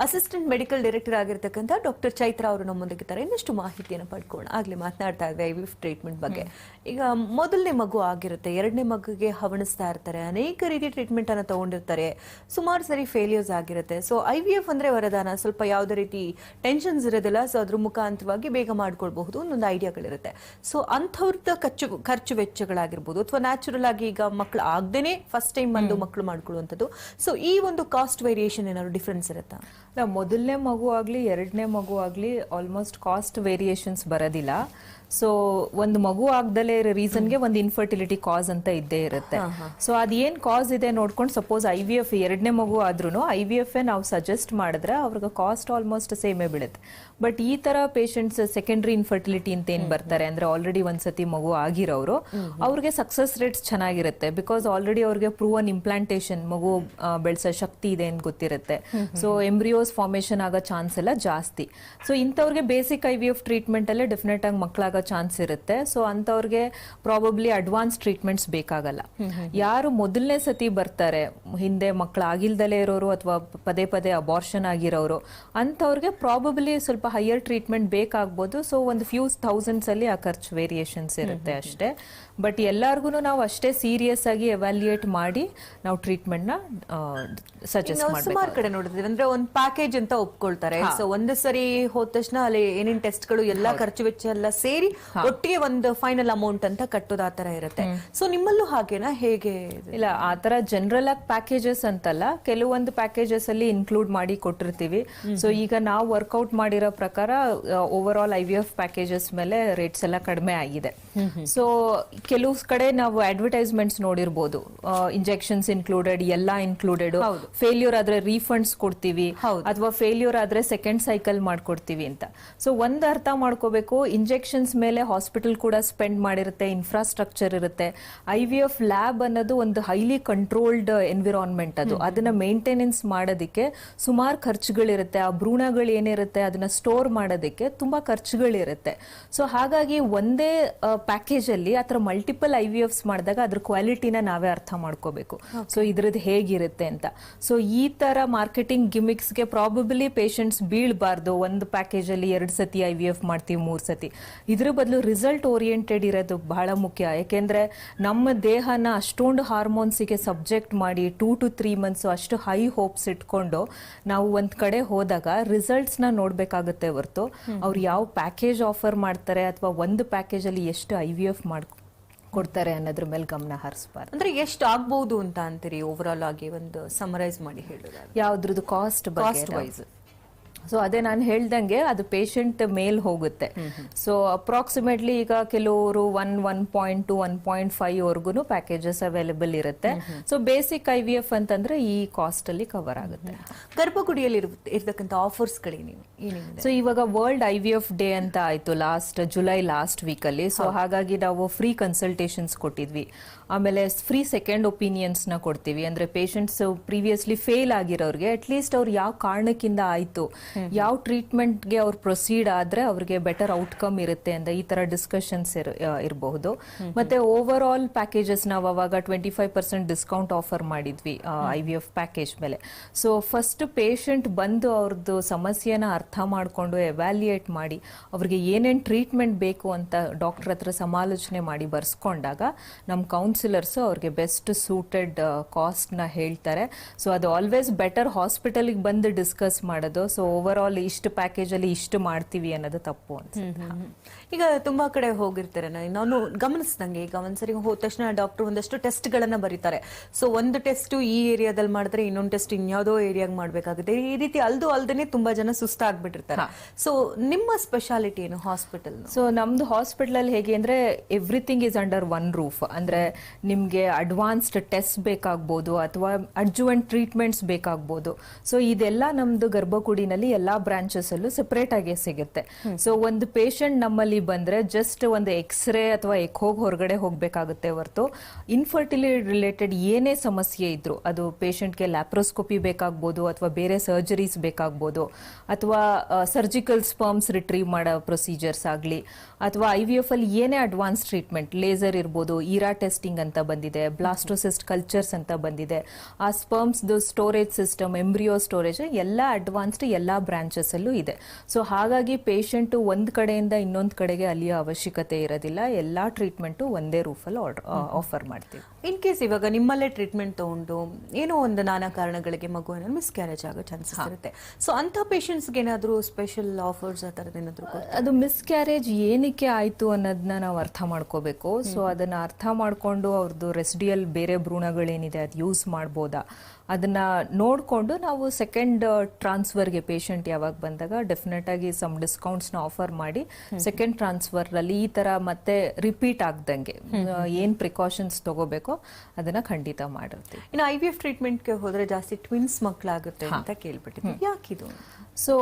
ಅಸಿಸ್ಟೆಂಟ್ ಮೆಡಿಕಲ್ ಡೈರೆಕ್ಟರ್ ಆಗಿರ್ತಕ್ಕಂಥ ಡಾಕ್ಟರ್ ಚೈತ್ರ ಅವರು ನಮ್ಮೊಂದಿಗಿದ್ದಾರೆ. ಇನ್ನಷ್ಟು ಮಾಹಿತಿಯನ್ನು ಪಡ್ಕೊಳ್ಳೋಣ. ಆಗ್ಲೇ ಮಾತನಾಡ್ತಾ ಇದ್ವಿ IVF ಟ್ರೀಟ್ಮೆಂಟ್ ಬಗ್ಗೆ. ಈಗ ಮೊದಲನೇ ಮಗು ಆಗಿರುತ್ತೆ, ಎರಡನೇ ಮಗುಗೆ ಹವಣಿಸ್ತಾ ಇರ್ತಾರೆ, ಅನೇಕ ರೀತಿ ಟ್ರೀಟ್ಮೆಂಟ್ ಅನ್ನ ತಗೊಂಡಿರ್ತಾರೆ, ಸುಮಾರು ಸರಿ ಫೇಲಿಯರ್ಸ್ ಆಗಿರುತ್ತೆ. ಸೊ IVF ಅಂದ್ರೆ ವರದಾನ, ಸ್ವಲ್ಪ ಯಾವುದೇ ರೀತಿ ಟೆನ್ಷನ್ಸ್ ಇರೋದಿಲ್ಲ. ಸೊ ಅದ್ರ ಮುಖಾಂತರವಾಗಿ ಬೇಗ ಮಾಡ್ಕೊಳ್ಬಹುದು, ಒಂದೊಂದು ಐಡಿಯಾಗಳಿರುತ್ತೆ. ಸೊ ಅಂಥವ್ರದ ಖರ್ಚು ವೆಚ್ಚಗಳಾಗಿರ್ಬೋದು ಅಥವಾ ನ್ಯಾಚುರಲ್ ಆಗಿ ಈಗ ಮಕ್ಕಳು ಆಗದೇನೆ ಫಸ್ಟ್ ಟೈಮ್ ಬಂದು ಮಕ್ಕಳು ಮಾಡ್ಕೊಳ್ಳುವಂಥದ್ದು. ಸೊ ಈ ಒಂದು ಕಾಸ್ಟ್ ವೇರಿಯೇಷನ್ ಏನಾದ್ರು ಡಿಫ್ರೆನ್ಸ್ ಇರುತ್ತಾ? ಮೊದಲನೇ ಮಗು ಆಗ್ಲಿ ಎರಡನೇ ಮಗು ಆಗ್ಲಿ ಆಲ್ಮೋಸ್ಟ್ ಕಾಸ್ಟ್ ವೇರಿಯೇಷನ್ಸ್ ಬರೋದಿಲ್ಲ. ಸೊ ಒಂದು ಮಗು ಆಗದಲೇ ಇರೋ ರೀಸನ್ಗೆ ಒಂದು ಇನ್ಫರ್ಟಿಲಿಟಿ ಕಾಸ್ ಅಂತ ಇದ್ದೇ ಇರುತ್ತೆ. ಸೊ ಅದೇನ್ ಕಾಸ್ ಇದೆ ನೋಡ್ಕೊಂಡು ಸಪೋಸ್ IVF 2ನೇ ಮಗು ಆದ್ರೂ IVF ನಾವು ಸಜೆಸ್ಟ್ ಮಾಡಿದ್ರೆ ಅವ್ರಿಗೆ ಕಾಸ್ಟ್ ಆಲ್ಮೋಸ್ಟ್ ಸೇಮೇ ಬೀಳುತ್ತೆ. ಬಟ್ ಈ ತರ ಪೇಷಂಟ್ಸ್ ಸೆಕೆಂಡರಿ ಇನ್ಫರ್ಟಿಲಿಟಿ ಅಂತ ಏನ್ ಬರ್ತಾರೆ ಅಂದ್ರೆ ಆಲ್ರೆಡಿ ಒಂದ್ಸತಿ ಮಗು ಆಗಿರೋರು, ಅವ್ರಿಗೆ ಸಕ್ಸಸ್ ರೇಟ್ಸ್ ಚೆನ್ನಾಗಿರುತ್ತೆ. ಬಿಕಾಸ್ ಆಲ್ರೆಡಿ ಅವ್ರಿಗೆ ಪ್ರೂವನ್ ಇಂಪ್ಲಾಂಟೇಶನ್, ಮಗು ಬೆಳೆಸೋ ಶಕ್ತಿ ಇದೆ ಅಂತ ಗೊತ್ತಿರುತ್ತೆ. ಸೊ ಎಂಬ್ರಿಯೋಸ್ ಫಾರ್ಮೇಶನ್ ಆಗೋ ಚಾನ್ಸ್ ಎಲ್ಲ ಜಾಸ್ತಿ. ಸೊ ಇಂಥವ್ರಿಗೆ ಬೇಸಿಕ್ IVF ಟ್ರೀಟ್ಮೆಂಟ್ ಅಲ್ಲೇ ಡೆಫಿನೆಟ್ ಆಗಿ ಮಕ್ಕಳಾಗೋ ಚಾನ್ಸ್ ಇರುತ್ತೆ. ಸೊ ಅಂತವ್ರಿಗೆ ಪ್ರಾಬಬ್ಲಿ ಅಡ್ವಾನ್ಸ್ ಟ್ರೀಟ್ಮೆಂಟ್ಸ್ ಬೇಕಾಗಲ್ಲ. ಯಾರು ಮೊದಲನೇ ಸತಿ ಬರ್ತಾರೆ, ಹಿಂದೆ ಮಕ್ಕಳಾಗಿಲ್ದಲೇ ಇರೋರು ಅಥವಾ ಪದೇ ಪದೇ ಅಬಾರ್ಷನ್ ಆಗಿರೋರು, ಅಂತವ್ರಿಗೆ ಪ್ರಾಬಬ್ಲಿ ಸ್ವಲ್ಪ ಹೈಯರ್ ಟ್ರೀಟ್ಮೆಂಟ್ ಬೇಕಾಗ್ಬೋದು. ಸೊ ಒಂದು ಫ್ಯೂ ಥೌಸಂಡ್ಸ್ ಅಲ್ಲಿ ಆ ಖರ್ಚು ವೇರಿಯೇಷನ್ಸ್ ಇರುತ್ತೆ ಅಷ್ಟೇ. ಬಟ್ ಎಲ್ಲಾರ್ಗು ನಾವು ಅಷ್ಟೇ ಸೀರಿಯಸ್ ಆಗಿ ಎವ್ಯಾಲ್ಯೂಯೇಟ್ ಮಾಡಿ ನಾವು ಟ್ರೀಟ್ಮೆಂಟ್ ನ ಸಜೆಸ್ಟ್ ಮಾಡ್ಬೇಕು. ಸುಮಾರು ಕಡೆ ನೋಡಿದ್ವಿ ಅಂದ್ರೆ ಒಂದು ಪ್ಯಾಕೇಜ್ ಅಂತ ಒಪ್ಕೊಳ್ತಾರೆ. ಸೊ ಒಂದು ಸರಿ ಹೋದ ತಕ್ಷಣ ಅಲ್ಲಿ ಏನೇನ್ ಟೆಸ್ಟ್ ಗಳು ಎಲ್ಲಾ ಖರ್ಚು ವೆಚ್ಚ ಎಲ್ಲ ಸೇರಿ ಒಟ್ಟಿಗೆ ಒಂದು ಫೈನಲ್ ಅಮೌಂಟ್ ಅಂತ ಕಟ್ಟೋದು ಆ ತರ ಇರುತ್ತೆ. ಸೊ ನಿಮ್ಮಲ್ಲೂ ಹಾಗೇನಾ, ಹೇಗೆ? ಇಲ್ಲ, ಆ ತರ ಜನರಲ್ ಆಗಿ ಪ್ಯಾಕೇಜಸ್ ಅಂತಲ್ಲ, ಕೆಲವೊಂದು ಪ್ಯಾಕೇಜಸ್ ಅಲ್ಲಿ ಇನ್ಕ್ಲೂಡ್ ಮಾಡಿ ಕೊಟ್ಟಿರ್ತೀವಿ. ಸೊ ಈಗ ನಾವು ವರ್ಕೌಟ್ ಮಾಡಿರೋ ಪ್ರಕಾರ ಓವರ್ ಆಲ್ IVF ಪ್ಯಾಕೇಜಸ್ ಮೇಲೆ ರೇಟ್ಸ್ ಎಲ್ಲ ಕಡಿಮೆ ಆಗಿದೆ. ಸೊ ಕೆಲವು ಕಡೆ ನಾವು ಅಡ್ವರ್ಟೈಸ್ಮೆಂಟ್ಸ್ ನೋಡಿರ್ಬೋದು, ಇಂಜೆಕ್ಷನ್ಸ್ ಇನ್ಕ್ಲೂಡೆಡ್, ಎಲ್ಲ ಇನ್ಕ್ಲೂಡೆಡ್, ಫೇಲ್ಯೂರ್ ಆದ್ರೆ ರೀಫಂಡ್ಸ್ ಕೊಡ್ತೀವಿ ಅಥವಾ ಫೇಲ್ಯೂರ್ ಆದ್ರೆ ಸೆಕೆಂಡ್ ಸೈಕಲ್ ಮಾಡ್ಕೊಡ್ತೀವಿ ಅಂತ. ಸೊ ಒಂದ್ ಅರ್ಥ ಮಾಡ್ಕೋಬೇಕು, ಇಂಜೆಕ್ಷನ್ಸ್ ಮೇಲೆ ಹಾಸ್ಪಿಟಲ್ ಕೂಡ ಸ್ಪೆಂಡ್ ಮಾಡಿರುತ್ತೆ, ಇನ್ಫ್ರಾಸ್ಟ್ರಕ್ಚರ್ ಇರುತ್ತೆ. IVF ಲ್ಯಾಬ್ ಅನ್ನೋದು ಒಂದು ಹೈಲಿ ಕಂಟ್ರೋಲ್ಡ್ ಎನ್ವಿರಾನ್ಮೆಂಟ್. ಅದನ್ನ ಮೇಂಟೆನೆನ್ಸ್ ಮಾಡೋದಕ್ಕೆ ಸುಮಾರು ಖರ್ಚುಗಳಿರುತ್ತೆ. ಆ ಭ್ರೂಣಗಳು ಏನಿರುತ್ತೆ ಅದನ್ನ ಸ್ಟೋರ್ ಮಾಡೋದಕ್ಕೆ ತುಂಬಾ ಖರ್ಚುಗಳಿರುತ್ತೆ. ಸೊ ಹಾಗಾಗಿ ಒಂದೇ ಪ್ಯಾಕೇಜ್ ಅಲ್ಲಿ ಆತರ ಮಲ್ಟಿಪಲ್ IVFs ಮಾಡಿದಾಗ ಅದ್ರ ಕ್ವಾಲಿಟಿನ ನಾವೇ ಅರ್ಥ ಮಾಡ್ಕೋಬೇಕು. ಸೊ ಇದ್ರದ್ದು ಹೇಗಿರುತ್ತೆ ಅಂತ. ಸೊ ಈ ತರ ಮಾರ್ಕೆಟಿಂಗ್ ಗಿಮಿಕ್ಸ್ಗೆ ಪ್ರಾಬಬ್ಲಿ ಪೇಷಂಟ್ಸ್ ಬೀಳ್ಬಾರ್ದು. ಒಂದು ಪ್ಯಾಕೇಜ್ ಅಲ್ಲಿ 2 ಸತಿ IVF ಮಾಡ್ತೀವಿ, 3 ಸತಿ. ಇದ್ರ ಬದಲು ರಿಸಲ್ಟ್ ಓರಿಯೆಂಟೆಡ್ ಇರೋದು ಬಹಳ ಮುಖ್ಯ. ಯಾಕೆಂದ್ರೆ ನಮ್ಮ ದೇಹನ ಅಷ್ಟೊಂದು ಹಾರ್ಮೋನ್ಸ್ಗೆ ಸಬ್ಜೆಕ್ಟ್ ಮಾಡಿ 2 to 3 months ಅಷ್ಟು ಹೈ ಹೋಪ್ಸ್ ಇಟ್ಕೊಂಡು ನಾವು ಒಂದ್ ಕಡೆ ಹೋದಾಗ ರಿಸಲ್ಟ್ಸ್ ನ ನೋಡ್ಬೇಕಾಗುತ್ತೆ ಹೊರತು ಅವ್ರು ಯಾವ ಪ್ಯಾಕೇಜ್ ಆಫರ್ ಮಾಡ್ತಾರೆ ಅಥವಾ ಒಂದು ಪ್ಯಾಕೇಜ್ ಅಲ್ಲಿ ಎಷ್ಟು IVF ಕೊಡ್ತಾರೆ ಅನ್ನೋದ್ರ ಮೇಲೆ ಗಮನ ಹರಿಸಬಾರ್ದು. ಅಂದ್ರೆ ಎಷ್ಟು ಆಗ್ಬಹುದು ಅಂತ ಅಂತೀರಿ ಓವರ್ ಆಲ್ ಆಗಿ ಒಂದು ಸಮರೈಸ್ ಮಾಡಿ ಹೇಳಿದ್ರೆ? ಯಾವ್ದ್ರದ್ದು ಕಾಸ್ಟ್ ವೈಸ್? ಸೊ ಅದೇ ನಾನು ಹೇಳ್ದಂಗೆ ಅದು ಪೇಷಂಟ್ ಮೇಲ್ ಹೋಗುತ್ತೆ. ಸೊ ಅಪ್ರಾಕ್ಸಿಮೇಟ್ಲಿ ಈಗ ಕೆಲವರು 1.2 1.5 ವರ್ಗುನು ಪ್ಯಾಕೇಜಸ್ ಅವೈಲೇಬಲ್ ಇರುತ್ತೆ. ಸೊ ಬೇಸಿಕ್ IVF ಅಂತಂದ್ರೆ ಈ ಕಾಸ್ಟ್ ಅಲ್ಲಿ ಕವರ್ ಆಗುತ್ತೆ. ಗರ್ಭಗುಡಿಯಲ್ಲಿ ಇರ್ತಕ್ಕಂಥ ಆಫರ್ಸ್ ಗಳೇನಿವೆ? ಸೊ ಇವಾಗ ವರ್ಲ್ಡ್ IVF ಡೇ ಅಂತ ಆಯ್ತು ಜುಲೈ ಲಾಸ್ಟ್ ವೀಕ್ ಅಲ್ಲಿ. ಸೊ ಹಾಗಾಗಿ ನಾವು ಫ್ರೀ ಕನ್ಸಲ್ಟೇಷನ್ಸ್ ಕೊಟ್ಟಿದ್ವಿ. ಆಮೇಲೆ ಫ್ರೀ ಸೆಕೆಂಡ್ ಒಪಿನಿಯನ್ಸ್ ನ ಕೊಡ್ತೀವಿ. ಅಂದ್ರೆ ಪೇಷಂಟ್ಸ್ ಪ್ರೀವಿಯಸ್ಲಿ ಫೇಲ್ ಆಗಿರೋರಿಗೆ ಅಟ್ಲೀಸ್ಟ್ ಅವ್ರು ಯಾವ ಕಾರಣಕ್ಕಿಂದ ಆಯ್ತು, ಯಾವ ಟ್ರೀಟ್ಮೆಂಟ್ಗೆ ಅವ್ರು ಪ್ರೊಸೀಡ್ ಆದ್ರೆ ಅವ್ರಿಗೆ ಬೆಟರ್ ಔಟ್ಕಮ್ ಇರುತ್ತೆ ಅಂತ ಈ ತರ ಡಿಸ್ಕಷನ್ಸ್ ಇರಬಹುದು. ಮತ್ತೆ ಓವರ್ ಆಲ್ ಪ್ಯಾಕೇಜಸ್ ನಾವು ಅವಾಗ 25% ಡಿಸ್ಕೌಂಟ್ ಆಫರ್ ಮಾಡಿದ್ವಿ IVF ಪ್ಯಾಕೇಜ್ ಮೇಲೆ. ಸೊ ಫಸ್ಟ್ ಪೇಷಂಟ್ ಬಂದು ಅವ್ರದ್ದು ಸಮಸ್ಯೆನ ಅರ್ಥ ಮಾಡ್ಕೊಂಡು ಎವ್ಯಾಲ್ಯೂಯೇಟ್ ಮಾಡಿ ಅವ್ರಿಗೆ ಏನೇನ್ ಟ್ರೀಟ್ಮೆಂಟ್ ಬೇಕು ಅಂತ ಡಾಕ್ಟರ್ ಹತ್ರ ಸಮಾಲೋಚನೆ ಮಾಡಿ ಬರ್ಸ್ಕೊಂಡಾಗ ನಮ್ಮ ಕೌನ್ಸಿಲರ್ಸ್ ಅವ್ರಿಗೆ ಬೆಸ್ಟ್ ಸೂಟೆಡ್ ಕಾಸ್ಟ್ ನ ಹೇಳ್ತಾರೆ. ಸೊ ಅದು ಆಲ್ವೇಸ್ ಬೆಟರ್ ಹಾಸ್ಪಿಟಲ್ಗೆ ಬಂದು ಡಿಸ್ಕಸ್ ಮಾಡೋದು. ಸೊ ಓವರ್ ಆಲ್ ಇಷ್ಟು ಪ್ಯಾಕೇಜ್ ಅಲ್ಲಿ ಇಷ್ಟು ಮಾಡ್ತೀವಿ ಅನ್ನೋದು ತಪ್ಪು ಅನ್ಸುತ್ತೆ. ಈಗ ತುಂಬಾ ಕಡೆ ಹೋಗಿರ್ತಾರೆ, ನಾನು ಗಮನಿಸಿದಂಗೆ ಈಗ ಒಂದ್ಸರಿ ಹೋದ ತಕ್ಷಣ ಡಾಕ್ಟರ್ ಒಂದಷ್ಟು ಟೆಸ್ಟ್ ಗಳನ್ನ ಬರೀತಾರೆ. ಸೊ ಒಂದು ಟೆಸ್ಟ್ ಈ ಏರಿಯಾದಲ್ಲಿ ಮಾಡಿದ್ರೆ ಇನ್ನೊಂದು ಟೆಸ್ಟ್ ಇನ್ಯಾವುದೋ ಏರಿಯಾಗ ಮಾಡ್ಬೇಕಾಗುತ್ತೆ. ಈ ರೀತಿ ಅಲ್ದೇನೆ ತುಂಬಾ ಜನ ಸುಸ್ತಾಗ್ಬಿಟ್ಟಿರ್ತಾರೆ. ಸೊ ನಿಮ್ಮ ಸ್ಪೆಷಾಲಿಟಿ ಏನು ಹಾಸ್ಪಿಟಲ್? ಸೊ ನಮ್ದು ಹಾಸ್ಪಿಟಲ್ ಅಲ್ಲಿ ಹೇಗೆ ಅಂದ್ರೆ everything is under one roof. ಅಂದ್ರೆ ನಿಮ್ಗೆ ಅಡ್ವಾನ್ಸ್ಡ್ ಟೆಸ್ಟ್ ಬೇಕಾಗ್ಬೋದು ಅಥವಾ ಅಡ್ಜುವೆಂಟ್ ಟ್ರೀಟ್ಮೆಂಟ್ಸ್ ಬೇಕಾಗ್ಬೋದು. ಸೊ ಇದೆಲ್ಲ ನಮ್ದು ಗರ್ಭಗುಡಿನಲ್ಲಿ ಎಲ್ಲಾ ಬ್ರಾಂಚಸ್ ಅಲ್ಲೂ ಸೆಪರೇಟ್ ಆಗಿ ಸಿಗುತ್ತೆ. ಸೊ ಒಂದು ಪೇಷಂಟ್ ನಮ್ಮಲ್ಲಿ ಬಂದ್ರೆ ಜಸ್ಟ್ ಒಂದು ಎಕ್ಸ್ರೇ ಅಥವಾ ಎಕೋಗ್ ಹೊರಗಡೆ ಹೋಗ್ಬೇಕಾಗುತ್ತೆ ಹೊರತು ಇನ್ಫರ್ಟಿಲಿಟಿ ರಿಲೇಟೆಡ್ ಏನೇ ಸಮಸ್ಯೆ ಇದ್ರು ಅದು ಪೇಷಂಟ್ಗೆ ಲ್ಯಾಪ್ರೋಸ್ಕೋಪಿ ಬೇಕಾಗ್ಬೋದು ಅಥವಾ ಬೇರೆ ಸರ್ಜರೀಸ್ ಬೇಕಾಗ್ಬೋದು ಅಥವಾ ಸರ್ಜಿಕಲ್ ಸ್ಪರ್ಮ್ಸ್ ರಿಟ್ರೀವ್ ಮಾಡೋ ಪ್ರೊಸೀಜರ್ಸ್ ಆಗಲಿ ಅಥವಾ IVF ಅಲ್ಲಿ ಏನೇ ಅಡ್ವಾನ್ಸ್ ಟ್ರೀಟ್ಮೆಂಟ್, ಲೇಸರ್ ಇರ್ಬೋದು, ಈರಾ ಟೆಸ್ಟಿಂಗ್ ಅಂತ ಬಂದಿದೆ, ಬ್ಲಾಸ್ಟೋಸಿಸ್ಟ್ ಕಲ್ಚರ್ಸ್ ಅಂತ ಬಂದಿದೆ, ಆ sperms storage system, embryo storage ಎಲ್ಲ ಅಡ್ವಾನ್ಸ್ಡ್ ಎಲ್ಲ ಬ್ರಾಂಚಸ್ ಅಲ್ಲೂ ಇದೆ. ಸೊ ಹಾಗಾಗಿ ಪೇಷಂಟ್ ಒಂದ್ ಕಡೆಯಿಂದ ಇನ್ನೊಂದ್ ಕಡೆಗೆ ಅಲ್ಲಿಯ ಅವಶ್ಯಕತೆ ಇರೋದಿಲ್ಲ. ಎಲ್ಲಾ ಟ್ರೀಟ್ಮೆಂಟ್ ಒಂದೇ ರೂಫಲ್ಲಿ ಆಫರ್ ಮಾಡ್ತೀವಿ. ಇನ್ ಕೇಸ್ ಇವಾಗ ನಿಮ್ಮಲ್ಲೇ ಟ್ರೀಟ್ಮೆಂಟ್ ತಗೊಂಡು ಏನೋ ಒಂದು ನಾನಾ ಕಾರಣಗಳಿಗೆ ಮಗು ಏನೋ ಮಿಸ್ಕ್ಯಾರೇಜ್ ಆಗೋ ಚಾನ್ಸಸ್ ಇರುತ್ತೆ. ಸೊ ಅಂತ ಪೇಷಂಟ್ಸ್ಗೆ ಏನಾದ್ರು ಸ್ಪೆಷಲ್ ಆಫರ್ಸ್ ಆ ಥರದ್ದು ಏನಾದ್ರು? ಅದು ಮಿಸ್ಕ್ಯಾರೇಜ್ ಏನಕ್ಕೆ ಆಯ್ತು ಅನ್ನೋದನ್ನ ನಾವು ಅರ್ಥ ಮಾಡ್ಕೋಬೇಕು. ಸೊ ಅದನ್ನ ಅರ್ಥ ಮಾಡ್ಕೊಂಡು ಅವ್ರದ್ದು ರೆಸಿಡಿಯಲ್ ಬೇರೆ ಭ್ರೂಣಗಳೇನಿದೆ ಅದು ಯೂಸ್ ಮಾಡ್ಬೋದಾ ಅದನ್ನ ನೋಡಿಕೊಂಡು ನಾವು ಸೆಕೆಂಡ್ ಟ್ರಾನ್ಸ್ಫರ್ಗೆ ಪೇಷಂಟ್ ಯಾವಾಗ ಬಂದಾಗ ಡೆಫಿನೆಟ್ ಆಗಿ ಸಮ್ ಡಿಸ್ಕೌಂಟ್ಸ್ನ ಆಫರ್ ಮಾಡಿ ಸೆಕೆಂಡ್ ಟ್ರಾನ್ಸ್ಫರ್ ಅಲ್ಲಿ ಈ ತರ ಮತ್ತೆ ರಿಪೀಟ್ ಆಗ್ದಂಗೆ ಏನ್ ಪ್ರಿಕಾಷನ್ಸ್ ತಗೋಬೇಕೋ ಅದನ್ನ ಖಂಡಿತ ಮಾಡಿರ್ತೀವಿ. ಇನ್ನು IVF ಟ್ರೀಟ್ಮೆಂಟ್ಗೆ ಹೋದ್ರೆ ಜಾಸ್ತಿ ಟ್ವಿನ್ಸ್ ಮಕ್ಕಳಾಗುತ್ತೆ ಅಂತ ಕೇಳ್ಬಿಟ್ಟಿದ್ವಿ, ಯಾಕಿದು? ಸೊ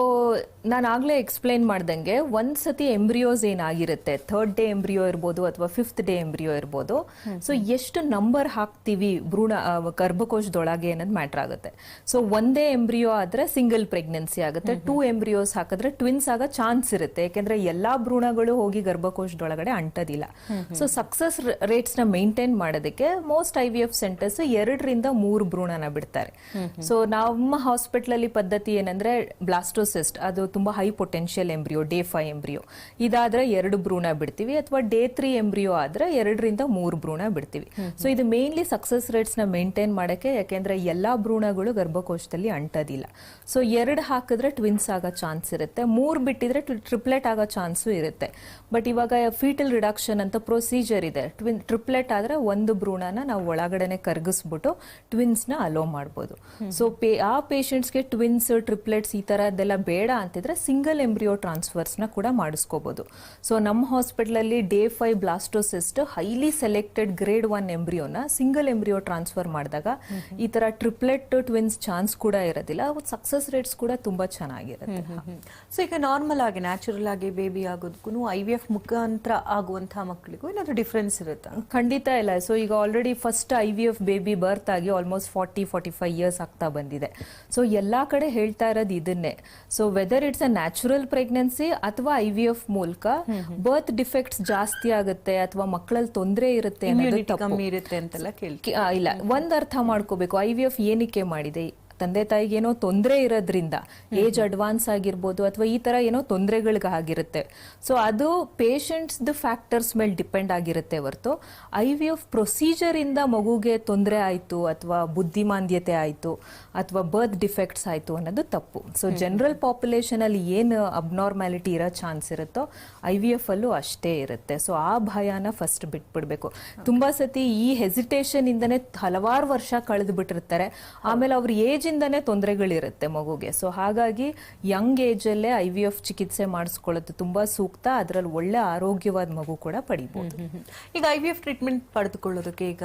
ನಾನು ಆಗ್ಲೇ ಎಕ್ಸ್ಪ್ಲೈನ್ ಮಾಡ್ದಂಗೆ ಒಂದ್ಸತಿ ಎಂಬ್ರಿಯೋಸ್ ಏನಾಗಿರುತ್ತೆ, 3rd ಡೇ ಎಂಬ್ರಿಯೋ ಇರ್ಬೋದು ಅಥವಾ 5th ಡೇ ಎಂಬ್ರಿಯೋ ಇರ್ಬೋದು. ಸೊ ಎಷ್ಟು ನಂಬರ್ ಹಾಕ್ತಿವಿ ಗರ್ಭಕೋಶದೊಳಗೆ ಅನ್ನೋದು ಮ್ಯಾಟರ್ ಆಗುತ್ತೆ. ಸೊ ಒಂದೇ ಎಂಬ್ರಿಯೋ ಆದ್ರೆ ಸಿಂಗಲ್ ಪ್ರೆಗ್ನೆನ್ಸಿ ಆಗುತ್ತೆ, 2 ಎಂಬ್ರಿಯೋಸ್ ಹಾಕಿದ್ರೆ ಟ್ವಿನ್ಸ್ ಆಗೋ ಚಾನ್ಸ್ ಇರುತ್ತೆ, ಯಾಕೆಂದ್ರೆ ಎಲ್ಲಾ ಭ್ರೂಣಗಳು ಹೋಗಿ ಗರ್ಭಕೋಶದೊಳಗಡೆ ಅಂಟೋದಿಲ್ಲ. ಸೊ ಸಕ್ಸಸ್ ರೇಟ್ಸ್ ನ ಮೇಂಟೈನ್ ಮಾಡೋದಕ್ಕೆ ಮೋಸ್ಟ್ IVF ಸೆಂಟರ್ಸ್ 2 ರಿಂದ 3 ಭ್ರೂಣನ ಬಿಡ್ತಾರೆ. ಸೊ ನಮ್ಮ ಹಾಸ್ಪಿಟಲ್ ಅಲ್ಲಿ ಪದ್ಧತಿ ಏನಂದ್ರೆ ಬ್ಲಾಸ್ಟೋಸಿಸ್ಟ್ ಅದು ತುಂಬಾ high potential embryo, day 5 embryo ಇದಾದ್ರೆ 2 ಭ್ರೂಣ ಬಿಡ್ತೀವಿ, ಅಥವಾ ಡೇ 3 ಎಂಬ್ರಿಯೋ ಆದ್ರೆ 2 ರಿಂದ 3 ಭ್ರೂಣ ಬಿಡ್ತೀವಿ. ಸೊ ಇದು ಮೇನ್ಲಿ ಸಕ್ಸಸ್ ರೇಟ್ಸ್ ನ ಮೇಂಟೈನ್ ಮಾಡಕ್ಕೆ, ಯಾಕೆಂದ್ರೆ ಎಲ್ಲಾ ಭ್ರೂಣಗಳು ಗರ್ಭಕೋಶದಲ್ಲಿ ಅಂಟೋದಿಲ್ಲ. ಸೊ 2 ಹಾಕಿದ್ರೆ ಟ್ವಿನ್ಸ್ ಆಗೋ ಚಾನ್ಸ್ ಇರುತ್ತೆ, 3 ಬಿಟ್ಟಿದ್ರೆ ಟ್ರಿಪ್ಲೆಟ್ ಆಗೋ ಚಾನ್ಸು ಇರುತ್ತೆ. ಬಟ್ ಇವಾಗ ಫೀಟಲ್ ರಿಡಕ್ಷನ್ ಅಂತ ಪ್ರೊಸೀಜರ್ ಇದೆ, ಟ್ರಿಪ್ಲೆಟ್ ಆದ್ರೆ 1 ಭ್ರೂಣನ ನಾವು ಒಳಗಡೆನೆ ಕರಗಿಸ್ಬಿಟ್ಟು ಟ್ವಿನ್ಸ್ ನ ಅಲೋ ಮಾಡಬಹುದು. ಸೊ ಆ ಪೇಷಂಟ್ಸ್ಗೆ ಟ್ವಿನ್ಸ್ ಟ್ರಿಪ್ಲೆಟ್ಸ್ ಈ ತರದ್ದೆಲ್ಲ ಬೇಡ ಅಂತಿದ್ರೆ ಸಿಂಗಲ್ ಎಂಬ್ರಿಯೋ ಟ್ರಾನ್ಸ್ಫರ್ಸ್ ನ ಕೂಡ ಮಾಡಿಸ್ಕೋಬಹುದು. ಸೊ ನಮ್ಮ ಹಾಸ್ಪಿಟಲ್ ಅಲ್ಲಿ day 5 blastocyst highly selected grade 1 ಎಂಬ್ರಿಯೋನ ಸಿಂಗಲ್ ಎಂಬ್ರಿಯೋ ಟ್ರಾನ್ಸ್ಫರ್ ಮಾಡಿದಾಗ ಈ ತರ ಟ್ರಿಪ್ಲೆಟ್ ಟ್ವಿನ್ಸ್ ಚಾನ್ಸ್ ಕೂಡ ಇರೋದಿಲ್ಲ, ಸಕ್ಸಸ್ ರೇಟ್ಸ್ ಕೂಡ ತುಂಬಾ ಚೆನ್ನಾಗಿರುತ್ತೆ. ಸೊ ಈಗ ನಾರ್ಮಲ್ ಆಗಿ ನ್ಯಾಚುರಲ್ ಆಗಿ ಬೇಬಿ ಆಗೋದಕ್ಕೂ IVF ಮುಖಾಂತರ ಆಗುವಂತಹ ಮಕ್ಕಳಿಗೂ ಏನಾದ್ರು ಡಿಫ್ರೆನ್ಸ್ ಇರುತ್ತಾ? ಖಂಡಿತ ಇಲ್ಲ. ಸೊ ಈಗ ಆಲ್ರೆಡಿ ಫಸ್ಟ್ IVF ಬೇಬಿ ಬರ್ತ್ ಆಗಿ ಆಲ್ಮೋಸ್ಟ್ 40-45 ಇಯರ್ಸ್ ಆಗ್ತಾ ಬಂದಿದೆ. ಸೊ ಎಲ್ಲಾ ಕಡೆ ಹೇಳ್ತಾ ಇರೋದು ಇದನ್ನೇ. So whether it's a natural pregnancy ಅಥವಾ IVF ಮೂಲಕ ಬರ್ತ್ ಡಿಫೆಕ್ಟ್ಸ್ ಜಾಸ್ತಿ ಆಗುತ್ತೆ ಅಥವಾ ಮಕ್ಕಳಲ್ಲಿ ತೊಂದರೆ ಇರುತ್ತೆ ಅನ್ನೋದು ಕಮ್ಮಿ ಇರುತ್ತೆ ಅಂತೆಲ್ಲ ಇಲ್ಲ. ಒಂದ್ ಅರ್ಥ ಮಾಡ್ಕೋಬೇಕು, IVF ಏನಕ್ಕೆ ಮಾಡಿದೆ, ತಂದೆ ತಾಯಿಗೆ ಏನೋ ತೊಂದರೆ ಇರೋದ್ರಿಂದ, ಏಜ್ ಅಡ್ವಾನ್ಸ್ ಆಗಿರ್ಬೋದು ಅಥವಾ ಈ ತರ ಏನೋ ತೊಂದರೆಗಳಿಗಾಗಿರುತ್ತೆ. ಸೊ ಅದು ಪೇಷಂಟ್ಸ್ ಫ್ಯಾಕ್ಟರ್ಸ್ ಮೇಲೆ ಡಿಪೆಂಡ್ ಆಗಿರುತ್ತೆ ಹೊರತು IVF ಪ್ರೊಸೀಜರ್ ಇಂದ ಮಗುಗೆ ತೊಂದರೆ ಆಯ್ತು ಅಥವಾ ಬುದ್ಧಿಮಾಂದ್ಯತೆ ಆಯ್ತು ಅಥವಾ ಬರ್ತ್ ಡಿಫೆಕ್ಟ್ಸ್ ಆಯ್ತು ಅನ್ನೋದು ತಪ್ಪು. ಸೊ ಜನರಲ್ ಪಾಪ್ಯುಲೇಷನ್ ಅಲ್ಲಿ ಏನು ಅಬ್ನಾರ್ಮ್ಯಾಲಿಟಿ ಇರೋ ಚಾನ್ಸ್ ಇರುತ್ತೋ IVF ಅಲ್ಲೂ ಅಷ್ಟೇ ಇರುತ್ತೆ. ಸೊ ಆ ಭಯನ ಫಸ್ಟ್ ಬಿಟ್ಬಿಡ್ಬೇಕು. ತುಂಬಾ ಸತಿ ಈ ಹೆಸಿಟೇಷನ್ ಇಂದನೇ ಹಲವಾರು ವರ್ಷ ಕಳೆದು ಬಿಟ್ಟಿರ್ತಾರೆ, ಆಮೇಲೆ ಅವ್ರ ಏಜ್ ಇಂದಾನೆ ತೊಂದರೆಗಳಿರುತ್ತೆ ಮಗುಗೆ. ಸೊ ಹಾಗಾಗಿ ಯಂಗ್ ಏಜ್ ಅಲ್ಲೇ IVF ಚಿಕಿತ್ಸೆ ಮಾಡಿಸ್ಕೊಳ್ಳೋದು ತುಂಬಾ ಸೂಕ್ತ, ಅದರಲ್ಲಿ ಒಳ್ಳೆ ಆರೋಗ್ಯವಾದ ಮಗು ಕೂಡ ಪಡಿಬಹುದು. ಈಗ IVF ಟ್ರೀಟ್ಮೆಂಟ್ ಪಡೆದುಕೊಳ್ಳೋದಕ್ಕೆ ಈಗ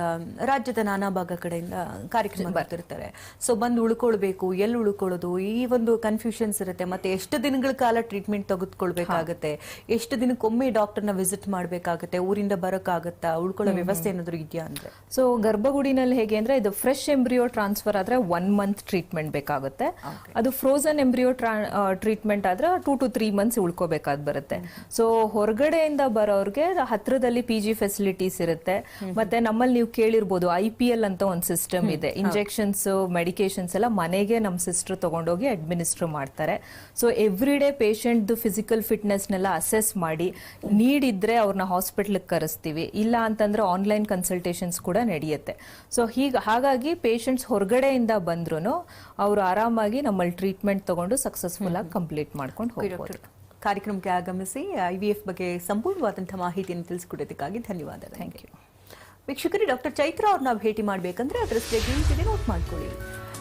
ರಾಜ್ಯದ ನಾನಾ ಭಾಗ ಕಡೆಯಿಂದ ಕಾರ್ಯಕ್ರಮ ಬರ್ತಿರ್ತಾರೆ. ಸೊ ಬಂದು ಉಳ್ಕೊಳ್ಬೇಕು, ಎಲ್ಲಿ ಉಳ್ಕೊಳ್ಳೋದು, ಈ ಒಂದು ಕನ್ಫ್ಯೂಷನ್ಸ್ ಇರುತ್ತೆ. ಮತ್ತೆ ಎಷ್ಟು ದಿನಗಳ ಕಾಲ ಟ್ರೀಟ್ಮೆಂಟ್ ತೆಗೆದುಕೊಳ್ಬೇಕಾಗತ್ತೆ, ಎಷ್ಟು ದಿನಕ್ಕೊಮ್ಮೆ ಡಾಕ್ಟರ್ನ ವಿಸಿಟ್ ಮಾಡಬೇಕಾಗತ್ತೆ, ಊರಿಂದ ಬರೋಕ್ಕಾಗತ್ತಾ, ಉಳ್ಕೊಳ್ಳೋ ವ್ಯವಸ್ಥೆ ಏನಾದ್ರು ಇದೆಯಾ ಅಂದ್ರೆ? ಸೊ ಗರ್ಭಗುಡಿನಲ್ಲಿ ಹೇಗೆ ಅಂದ್ರೆ ಇದು ಫ್ರೆಶ್ ಎಂಬ್ರಿಯೋ ಟ್ರಾನ್ಸ್ಫರ್ ಆದ್ರೆ 1 ಮಂತ್ ಟ್ರೀಟ್ಮೆಂಟ್ ಬೇಕಾಗುತ್ತೆ. ಅದು ಫ್ರೋಸನ್ ಎಂಬ್ರಿಯೋ ಟ್ರೀಟ್ಮೆಂಟ್ ಆದ್ರೆ 2 to 3 ಮಂತ್ಸ್ ಉಳ್ಕೋಬೇಕಾದ್ ಬರುತ್ತೆ. ಸೊ ಹೊರಗಡೆಯಿಂದ ಬರೋರ್ಗೆ ಹತ್ರದಲ್ಲಿ PG ಫೆಸಿಲಿಟೀಸ್ ಇರುತ್ತೆ. ಮತ್ತೆ ನಮ್ಮಲ್ಲಿ ನೀವು ಕೇಳಿರ್ಬೋದು IPL ಅಂತ ಒಂದು ಸಿಸ್ಟಮ್ ಇದೆ, ಇಂಜೆಕ್ಷನ್ಸ್ ಮೆಡಿಕೇಶನ್ಸ್ ಎಲ್ಲ ಮನೆಗೆ ನಮ್ಮ ಸಿಸ್ಟರ್ ತಗೊಂಡೋಗಿ ಅಡ್ಮಿನಿಸ್ಟರ್ ಮಾಡ್ತಾರೆ. So every day patient physical fitness ನೆಲ್ಲ ಅಸೆಸ್ ಮಾಡಿ ನೀಡಿದ್ರೆ ಅವ್ರನ್ನ ಹಾಸ್ಪಿಟಲ್ ಕರೆಸ್ತೀವಿ, ಇಲ್ಲ ಅಂತಂದ್ರೆ ಆನ್ಲೈನ್ ಕನ್ಸಲ್ಟೇಷನ್ಸ್ ಕೂಡ ನಡೆಯುತ್ತೆ. ಸೊ ಹಾಗಾಗಿ ಪೇಷಂಟ್ಸ್ ಹೊರಗಡೆಯಿಂದ ಬಂದ್ರು ಅವರು ಆರಾಮಾಗಿ ನಮ್ಮಲ್ಲಿ ಟ್ರೀಟ್ಮೆಂಟ್ ತಗೊಂಡು ಸಕ್ಸಸ್ಫುಲ್ ಆಗಿ ಕಂಪ್ಲೀಟ್ ಮಾಡ್ಕೊಂಡು ಹೋಗ್ಬೋದು. ಕಾರ್ಯಕ್ರಮಕ್ಕೆ ಆಗಮಿಸಿ IVF ಬಗ್ಗೆ ಸಂಪೂರ್ಣವಾದಂತಹ ಮಾಹಿತಿಯನ್ನು ತಿಳಿಸಿಕೊಡೋದಕ್ಕಾಗಿ ಧನ್ಯವಾದ. Thank you. ವೀಕ್ಷಕರೇ, ಡಾಕ್ಟರ್ ಚೈತ್ರ ಅವ್ರನ್ನ ಭೇಟಿ ಮಾಡಬೇಕಂದ್ರೆ ಅಡ್ರೆಸ್ ನೋಟ್ ಮಾಡ್ಕೊಳ್ಳಿ.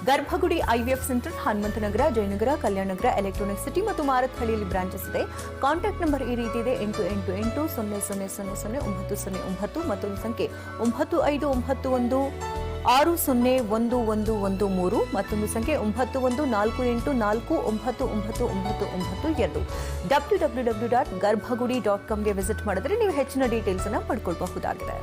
Garbhagudi IVF centre, Hanumanthanagar, Jayanagar, Kalyananagar, electronic city ಮತ್ತು ಮಾರತ್ಹಳ್ಳಿಯಲ್ಲಿ ಬ್ರಾಂಚಸ್ ಇದೆ. ಕಾಂಟ್ಯಾಕ್ಟ್ ನಂಬರ್ ಈ ರೀತಿ ಇದೆ: 888800000909, ಮತ್ತೊಂದು ಸಂಖ್ಯೆ 9591601113, ಮತ್ತೊಂದು ಸಂಖ್ಯೆ 9148499992. www.garbhagudi.com ಗೆ ವಿಸಿಟ್ ಮಾಡಿದ್ರೆ ನೀವು ಹೆಚ್ಚಿನ ಡೀಟೇಲ್ಸ್ ಅನ್ನು ಪಡ್ಕೊಳ್ಬಹುದಾಗಿದೆ.